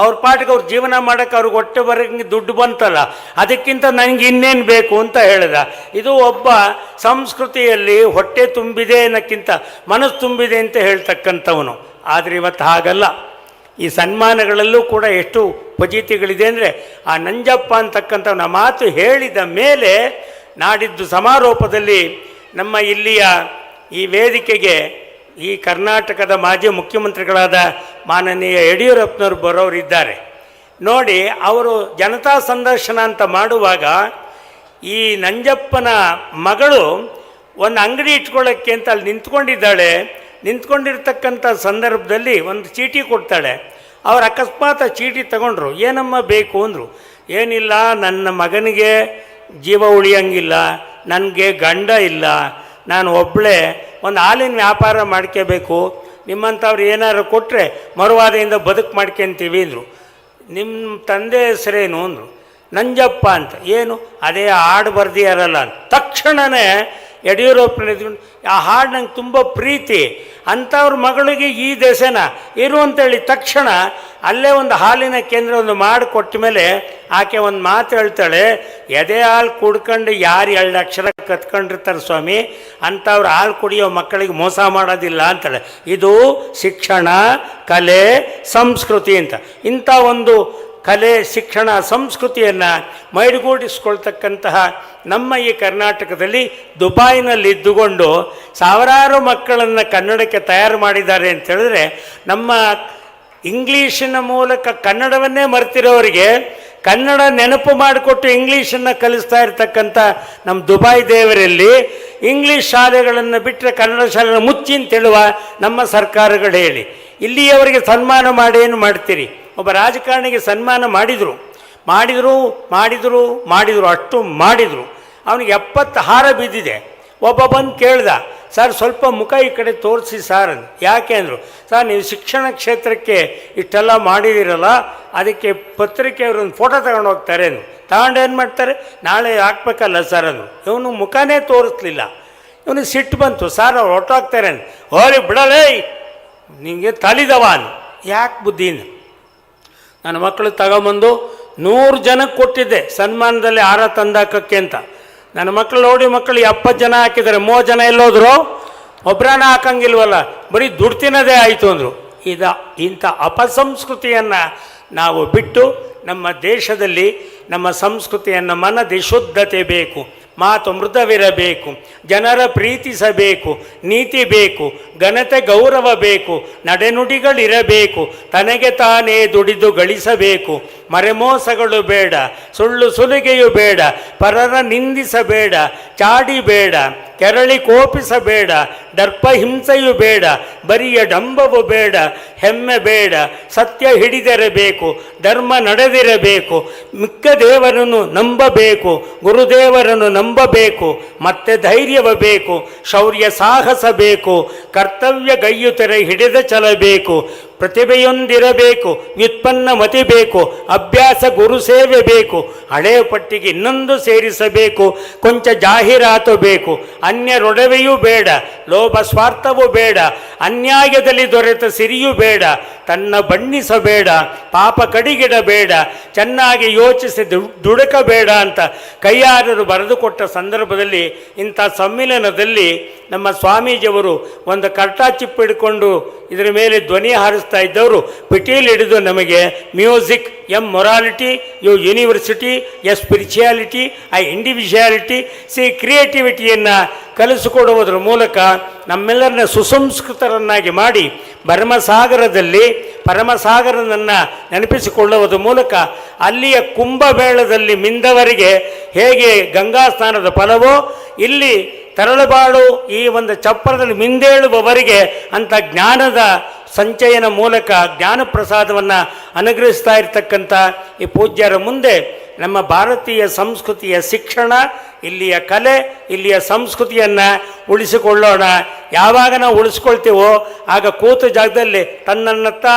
ಅವ್ರ ಪಾಟಿಗೆ ಅವ್ರ ಜೀವನ ಮಾಡೋಕ್ಕೆ ಅವ್ರಿಗೆ ಹೊಟ್ಟೆ ಬರೋಂಗೆ ದುಡ್ಡು ಬಂತಲ್ಲ, ಅದಕ್ಕಿಂತ ನನಗೆ ಇನ್ನೇನು ಬೇಕು ಅಂತ ಹೇಳಿದ. ಇದು ಒಬ್ಬ ಸಂಸ್ಕೃತಿಯಲ್ಲಿ ಹೊಟ್ಟೆ ತುಂಬಿದೆ ಅನ್ನೋಕ್ಕಿಂತ ಮನಸ್ಸು ತುಂಬಿದೆ ಅಂತ ಹೇಳ್ತಕ್ಕಂಥವನು. ಆದರೆ ಇವತ್ತು ಹಾಗಲ್ಲ. ಈ ಸನ್ಮಾನಗಳಲ್ಲೂ ಕೂಡ ಎಷ್ಟು ಫಜೀತಿಗಳಿದೆ ಅಂದರೆ, ಆ ನಂಜಪ್ಪ ಅಂತಕ್ಕಂಥವನ ಮಾತು ಹೇಳಿದ ಮೇಲೆ ನಾಡಿದ್ದು ಸಮಾರೋಪದಲ್ಲಿ ನಮ್ಮ ಇಲ್ಲಿಯ ಈ ವೇದಿಕೆಗೆ ಈ ಕರ್ನಾಟಕದ ಮಾಜಿ ಮುಖ್ಯಮಂತ್ರಿಗಳಾದ ಮಾನನೀಯ ಯಡಿಯೂರಪ್ಪನವರು ಬರೋರಿದ್ದಾರೆ ನೋಡಿ. ಅವರು ಜನತಾ ಸಂದರ್ಶನ ಅಂತ ಮಾಡುವಾಗ ಈ ನಂಜಪ್ಪನ ಮಗಳು ಒಂದು ಅಂಗಡಿ ಇಟ್ಕೊಳ್ಳೋಕ್ಕೆ ಅಂತ ಅಲ್ಲಿ ನಿಂತ್ಕೊಂಡಿದ್ದಾಳೆ. ನಿಂತ್ಕೊಂಡಿರ್ತಕ್ಕಂಥ ಸಂದರ್ಭದಲ್ಲಿ ಒಂದು ಚೀಟಿ ಕೊಡ್ತಾಳೆ. ಅವ್ರು ಅಕಸ್ಮಾತ್ ಆ ಚೀಟಿ ತಗೊಂಡ್ರು. ಏನಮ್ಮ ಬೇಕು ಅಂದರು. ಏನಿಲ್ಲ, ನನ್ನ ಮಗನಿಗೆ ಜೀವ ಉಳಿಯಂಗಿಲ್ಲ, ನನಗೆ ಗಂಡ ಇಲ್ಲ, ನಾನು ಒಬ್ಬಳೇ ಒಂದು ಹಾಲಿನ ವ್ಯಾಪಾರ ಮಾಡ್ಕೋಬೇಕು, ನಿಮ್ಮಂಥವ್ರು ಏನಾರು ಕೊಟ್ಟರೆ ಮರುವಾದೆಯಿಂದ ಬದುಕು ಮಾಡ್ಕೊತೀವಿ ಅಂದರು. ನಿಮ್ಮ ತಂದೆ ಹೆಸರೇನು ಅಂದರು. ನಂಜಪ್ಪ ಅಂತ. ಏನು? ಅದೇ ಹಾಡು ಬರ್ದಿಯಾರಲ್ಲ ಅಂತ. ತಕ್ಷಣವೇ ಯಡಿಯೂರಪ್ಪನ ಆ ಹಾಡು ನಂಗೆ ತುಂಬ ಪ್ರೀತಿ, ಅಂಥವ್ರ ಮಗಳಿಗೆ ಈ ದೆಸೆನ ಇರು ಅಂತೇಳಿ ತಕ್ಷಣ ಅಲ್ಲೇ ಒಂದು ಹಾಲಿನ ಕೇಂದ್ರ ಒಂದು ಮಾಡಿಕೊಟ್ಟ ಮೇಲೆ ಆಕೆ ಒಂದು ಮಾತು ಹೇಳ್ತಾಳೆ, ಎದೆ ಹಾಲು ಕುಡ್ಕೊಂಡು ಯಾರು 2 ಅಕ್ಷರ ಕತ್ಕೊಂಡಿರ್ತಾರೆ ಸ್ವಾಮಿ, ಅಂಥವ್ರು ಹಾಲು ಕುಡಿಯೋ ಮಕ್ಕಳಿಗೆ ಮೋಸ ಮಾಡೋದಿಲ್ಲ ಅಂತಾಳೆ. ಇದು ಶಿಕ್ಷಣ, ಕಲೆ, ಸಂಸ್ಕೃತಿ ಅಂತ. ಇಂಥ ಒಂದು ಕಲೆ, ಶಿಕ್ಷಣ, ಸಂಸ್ಕೃತಿಯನ್ನು ಮೈಗೂಡಿಸ್ಕೊಳ್ತಕ್ಕಂತಹ ನಮ್ಮ ಈ ಕರ್ನಾಟಕದಲ್ಲಿ ದುಬೈನಲ್ಲಿ ಇದ್ದುಕೊಂಡು ಸಾವಿರಾರು ಮಕ್ಕಳನ್ನು ಕನ್ನಡಕ್ಕೆ ತಯಾರು ಮಾಡಿದ್ದಾರೆ ಅಂತ ಹೇಳಿದ್ರೆ, ನಮ್ಮ ಇಂಗ್ಲೀಷಿನ ಮೂಲಕ ಕನ್ನಡವನ್ನೇ ಮರೆತಿರೋರಿಗೆ ಕನ್ನಡ ನೆನಪು ಮಾಡಿಕೊಟ್ಟು ಇಂಗ್ಲೀಷನ್ನು ಕಲಿಸ್ತಾ ಇರ್ತಕ್ಕಂಥ ನಮ್ಮ ದುಬೈ ದೇವರಲ್ಲಿ ಇಂಗ್ಲೀಷ್ ಶಾಲೆಗಳನ್ನು ಬಿಟ್ಟರೆ ಕನ್ನಡ ಶಾಲೆಗಳನ್ನು ಮುಚ್ಚಿ ಅಂತೇಳುವ ನಮ್ಮ ಸರ್ಕಾರಗಳು ಹೇಳಿ ಇಲ್ಲಿಯವರಿಗೆ ಸನ್ಮಾನ ಮಾಡೇನು ಮಾಡ್ತೀರಿ? ಒಬ್ಬ ರಾಜಕಾರಣಿಗೆ ಸನ್ಮಾನ ಮಾಡಿದರು ಅಷ್ಟು ಮಾಡಿದರು. ಅವನಿಗೆ 70 ಹಾರ ಬಿದ್ದಿದೆ. ಒಬ್ಬ ಬಂದು ಕೇಳ್ದ, ಸರ್ ಸ್ವಲ್ಪ ಮುಖ ಈ ಕಡೆ ತೋರಿಸಿ ಸರ್ ಅಂದು. ಯಾಕೆ ಅಂದರು, ಸರ್ ನೀವು ಶಿಕ್ಷಣ ಕ್ಷೇತ್ರಕ್ಕೆ ಇಷ್ಟೆಲ್ಲ ಮಾಡಿದಿರಲ್ಲ, ಅದಕ್ಕೆ ಪತ್ರಿಕೆಯವ್ರೊಂದು ಫೋಟೋ ತಗೊಂಡು ಹೋಗ್ತಾರೆ ಅಂದು. ತಗೊಂಡು ಏನು ಮಾಡ್ತಾರೆ, ನಾಳೆ ಹಾಕ್ಬೇಕಲ್ಲ ಸರ್ ಅಂದು. ಇವನು ಮುಖನೇ ತೋರಿಸ್ಲಿಲ್ಲ. ಇವನು ಸಿಟ್ಟು ಬಂತು, ಸರ್ ಅವ್ರು ಹೊಟ್ಟೋಗ್ತಾರೆ ಅಂದು. ಹೋರಿ ಬಿಡಲೇ, ನಿಮಗೆ ತಲಿದವ ಅಂದು. ಯಾಕೆ ಬುದ್ಧಿನ ನನ್ನ ಮಕ್ಕಳು ತಗೊಂಬಂದು 100 ಜನಕ್ಕೆ ಕೊಟ್ಟಿದ್ದೆ ಸನ್ಮಾನದಲ್ಲಿ ಹಾರ ತಂದಾಕಕ್ಕೆ ಅಂತ. ನನ್ನ ಮಕ್ಕಳು ನೋಡಿ, ಮಕ್ಕಳು 70 ಜನ ಹಾಕಿದ್ದಾರೆ, 30 ಜನ ಎಲ್ಲೋದ್ರು, ಒಬ್ಬರನ್ನ ಹಾಕಂಗಿಲ್ವಲ್ಲ, ಬರೀ ದುಡ್ಡು ತಿನ್ನೋದೇ ಆಯಿತು ಅಂದರು. ಇಂಥ ಅಪಸಂಸ್ಕೃತಿಯನ್ನು ನಾವು ಬಿಟ್ಟು ನಮ್ಮ ದೇಶದಲ್ಲಿ ನಮ್ಮ ಸಂಸ್ಕೃತಿಯನ್ನು, ಮನದಿ ಶುದ್ಧತೆ ಬೇಕು, ಮಾತು ಮೃದುವಿರಬೇಕು, ಜನರ ಪ್ರೀತಿಸಬೇಕು, ನೀತಿ ಬೇಕು, ಘನತೆ ಗೌರವ ಬೇಕು, ನಡೆನುಡಿಗಳಿರಬೇಕು, ತನಗೆ ತಾನೇ ದುಡಿದು ಗಳಿಸಬೇಕು, ಮರೆಮೋಸಗಳು ಬೇಡ, ಸುಳ್ಳು ಸುಲಿಗೆಯು ಬೇಡ, ಪರರ ನಿಂದಿಸಬೇಡ, ಚಾಡಿ ಬೇಡ, ಕೆರಳಿ ಕೋಪಿಸಬೇಡ, ದರ್ಪ ಹಿಂಸೆಯು ಬೇಡ, ಬರಿಯ ಡಂಬವು ಬೇಡ, ಹೆಮ್ಮೆ ಬೇಡ, ಸತ್ಯ ಹಿಡಿದಿರಬೇಕು, ಧರ್ಮ ನಡೆದಿರಬೇಕು, ಮಿಕ್ಕ ದೇವರನ್ನು ನಂಬಬೇಕು, ಗುರುದೇವರನ್ನು ನಂಬಬೇಕು, ಮತ್ತೆ ಧೈರ್ಯವ ಬೇಕು, ಶೌರ್ಯ ಸಾಹಸ ಬೇಕು, ಕರ್ತವ್ಯ ಗೈಯುತರೆ ಹಿಡಿದ ಛಲಬೇಕು, ಪ್ರತಿಭೆಯೊಂದಿರಬೇಕು, ವ್ಯುತ್ಪನ್ನ ಮತಿ ಬೇಕು, ಅಭ್ಯಾಸ ಗುರು ಸೇವೆ ಬೇಕು, ಹಳೆಯ ಪಟ್ಟಿಗೆ ಇನ್ನೊಂದು ಸೇರಿಸಬೇಕು, ಕೊಂಚ ಜಾಹೀರಾತು ಬೇಕು, ಅನ್ಯರೊಡವೆಯೂ ಬೇಡ, ಲೋಭ ಸ್ವಾರ್ಥವೂ ಬೇಡ, ಅನ್ಯಾಯದಲ್ಲಿ ದೊರೆತ ಸಿರಿಯೂ ಬೇಡ, ತನ್ನ ಬಣ್ಣಿಸಬೇಡ, ಪಾಪ ಕಡಿಗಿಡಬೇಡ, ಚೆನ್ನಾಗಿ ಯೋಚಿಸಿ ದುಡುಕಬೇಡ ಅಂತ ಕೈಯಾರರು ಬರೆದುಕೊಟ್ಟ ಸಂದರ್ಭದಲ್ಲಿ ಇಂಥ ಸಮ್ಮಿಲನದಲ್ಲಿ ನಮ್ಮ ಸ್ವಾಮೀಜಿಯವರು ಒಂದು ಕರ್ಟಾಚಿಪ್ ಹಿಡ್ಕೊಂಡು ಇದರ ಮೇಲೆ ಧ್ವನಿ ಹಾರಿಸ್ತಾ ಇದ್ದವರು ಪಿಟೀಲ್ ಹಿಡಿದು ನಮಗೆ music M morality, U university, A spirituality, I individuality, ಕ್ರಿಯೇಟಿವಿಟಿಯನ್ನು ಕಲಿಸಿಕೊಡುವುದರ ಮೂಲಕ ನಮ್ಮೆಲ್ಲರನ್ನ ಸುಸಂಸ್ಕೃತರನ್ನಾಗಿ ಮಾಡಿ ಪರಮಸಾಗರನನ್ನು ನೆನಪಿಸಿಕೊಳ್ಳುವುದರ ಮೂಲಕ ಅಲ್ಲಿಯ ಕುಂಭಮೇಳದಲ್ಲಿ ಮಿಂದವರಿಗೆ ಹೇಗೆ ಗಂಗಾ ಸ್ನಾನದ ಫಲವೋ, ಇಲ್ಲಿ ತರಳುಬಾಳು ಈ ಒಂದು ಚಪ್ಪರದಲ್ಲಿ ಮಿಂದೇಳುವವರಿಗೆ ಅಂಥ ಜ್ಞಾನದ ಸಂಚಯನ ಮೂಲಕ ಜ್ಞಾನ ಪ್ರಸಾದವನ್ನು ಅನುಗ್ರಹಿಸ್ತಾ ಇರತಕ್ಕಂಥ ಈ ಪೂಜ್ಯರ ಮುಂದೆ ನಮ್ಮ ಭಾರತೀಯ ಸಂಸ್ಕೃತಿಯ ಶಿಕ್ಷಣ, ಇಲ್ಲಿಯ ಕಲೆ, ಇಲ್ಲಿಯ ಸಂಸ್ಕೃತಿಯನ್ನು ಉಳಿಸಿಕೊಳ್ಳೋಣ. ಯಾವಾಗ ನಾವು ಉಳಿಸ್ಕೊಳ್ತೀವೋ ಆಗ ಕೂತ ಜಾಗದಲ್ಲಿ ತನ್ನನ್ನತ್ತಾ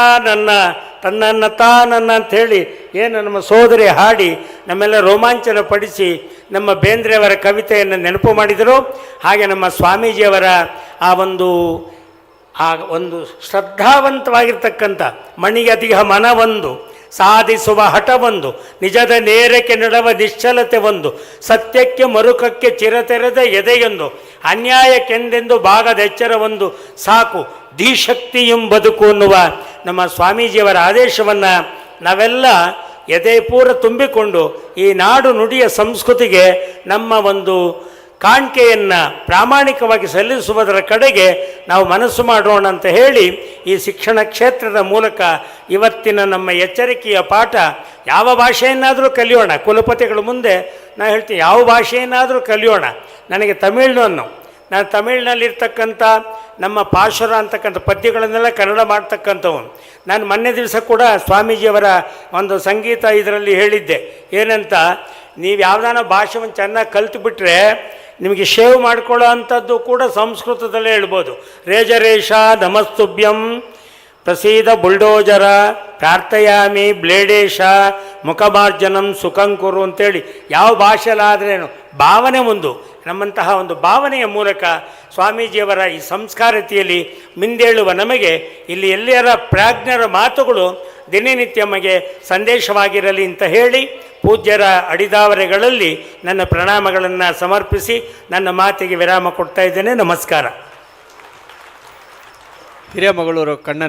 ನನ್ನ ಅಂಥೇಳಿ ಏನು ನಮ್ಮ ಸೋದರಿ ಹಾಡಿ ನಮ್ಮೆಲ್ಲ ರೋಮಾಂಚನ ಪಡಿಸಿ ನಮ್ಮ ಬೇಂದ್ರೆಯವರ ಕವಿತೆಯನ್ನು ನೆನಪು ಮಾಡಿದರು. ಹಾಗೆ ನಮ್ಮ ಸ್ವಾಮೀಜಿಯವರ ಆ ಒಂದು ಶ್ರದ್ಧಾವಂತವಾಗಿರ್ತಕ್ಕಂಥ ಮಣಿಯದಿಹ ಮನವೊಂದು, ಸಾಧಿಸುವ ಹಠವೊಂದು, ನಿಜದ ನೇರಕ್ಕೆ ನಡುವ ನಿಶ್ಚಲತೆ ಒಂದು, ಸತ್ಯಕ್ಕೆ ಮರುಕಕ್ಕೆ ಚಿರತೆರೆದ ಎದೆಯೊಂದು, ಅನ್ಯಾಯಕ್ಕೆಂದೆಂದು ಭಾಗದ ಎಚ್ಚರವೊಂದು ಸಾಕು, ಧೀಶಕ್ತಿಯಂ ಬದುಕು ಅನ್ನುವ ನಮ್ಮ ಸ್ವಾಮೀಜಿಯವರ ಆದೇಶವನ್ನು ನಾವೆಲ್ಲ ಎದೆ ಪೂರ ತುಂಬಿಕೊಂಡು ಈ ನಾಡು ನುಡಿಯ ಸಂಸ್ಕೃತಿಗೆ ನಮ್ಮ ಒಂದು ಕಾಣಿಕೆಯನ್ನು ಪ್ರಾಮಾಣಿಕವಾಗಿ ಸಲ್ಲಿಸುವುದರ ಕಡೆಗೆ ನಾವು ಮನಸ್ಸು ಮಾಡೋಣ ಅಂತ ಹೇಳಿ ಈ ಶಿಕ್ಷಣ ಕ್ಷೇತ್ರದ ಮೂಲಕ ಇವತ್ತಿನ ನಮ್ಮ ಎಚ್ಚರಿಕೆಯ ಪಾಠ, ಯಾವ ಭಾಷೆಯನ್ನಾದರೂ ಕಲಿಯೋಣ. ಕುಲಪತಿಗಳ ಮುಂದೆ ನಾನು ಹೇಳ್ತೀನಿ, ಯಾವ ಭಾಷೆಯನ್ನಾದರೂ ಕಲಿಯೋಣ. ನನಗೆ ನಾನು ತಮಿಳಿನಲ್ಲಿರ್ತಕ್ಕಂಥ ನಮ್ಮ ಪಾಶುರ ಅಂತಕ್ಕಂಥ ಪದ್ಯಗಳನ್ನೆಲ್ಲ ಕನ್ನಡ ಮಾಡ್ತಕ್ಕಂಥವನು. ನಾನು ಮೊನ್ನೆ ದಿವಸ ಕೂಡ ಸ್ವಾಮೀಜಿಯವರ ಒಂದು ಸಂಗೀತ ಇದರಲ್ಲಿ ಹೇಳಿದ್ದೆ, ಏನಂತ, ನೀವು ಯಾವುದಾನ ಭಾಷೆಯನ್ನು ಚೆನ್ನಾಗಿ ಕಲ್ತುಬಿಟ್ರೆ ನಿಮಗೆ ಶೇವ್ ಮಾಡ್ಕೊಳ್ಳೋ ಅಂಥದ್ದು ಕೂಡ ಸಂಸ್ಕೃತದಲ್ಲೇ ಹೇಳ್ಬೋದು. ರೇಜರೇಷ ನಮಸ್ತುಭ್ಯಂ ಪ್ರಸೀದ ಬುಲ್ಡೋಜರ ಪ್ರಾರ್ಥಯಾಮಿ ಬ್ಲೇಡೇಶ ಮುಖಮಾರ್ಜನಂ ಸುಖಂಕುರು ಅಂತೇಳಿ ಯಾವ ಭಾಷೆಯಲ್ಲಾದ್ರೇನು ಭಾವನೆ ಒಂದು, ನಮ್ಮಂತಹ ಒಂದು ಭಾವನೆಯ ಮೂಲಕ ಸ್ವಾಮೀಜಿಯವರ ಈ ಸಂಸ್ಕಾರತೆಯಲ್ಲಿ ಮಿಂದೇಳುವ ನಮಗೆ ಇಲ್ಲಿ ಎಲ್ಲರ ಪ್ರಾಜ್ಞರ ಮಾತುಗಳು ದಿನನಿತ್ಯ ನಮಗೆ ಸಂದೇಶವಾಗಿರಲಿ ಅಂತ ಹೇಳಿ ಪೂಜ್ಯರ ಅಡಿದಾವರೆಗಳಲ್ಲಿ ನನ್ನ ಪ್ರಣಾಮಗಳನ್ನು ಸಮರ್ಪಿಸಿ ನನ್ನ ಮಾತಿಗೆ ವಿರಾಮ ಕೊಡ್ತಾ ಇದ್ದೇನೆ. ನಮಸ್ಕಾರ. ಹಿರೇಮಗಳೂರು ಕಣ್ಣ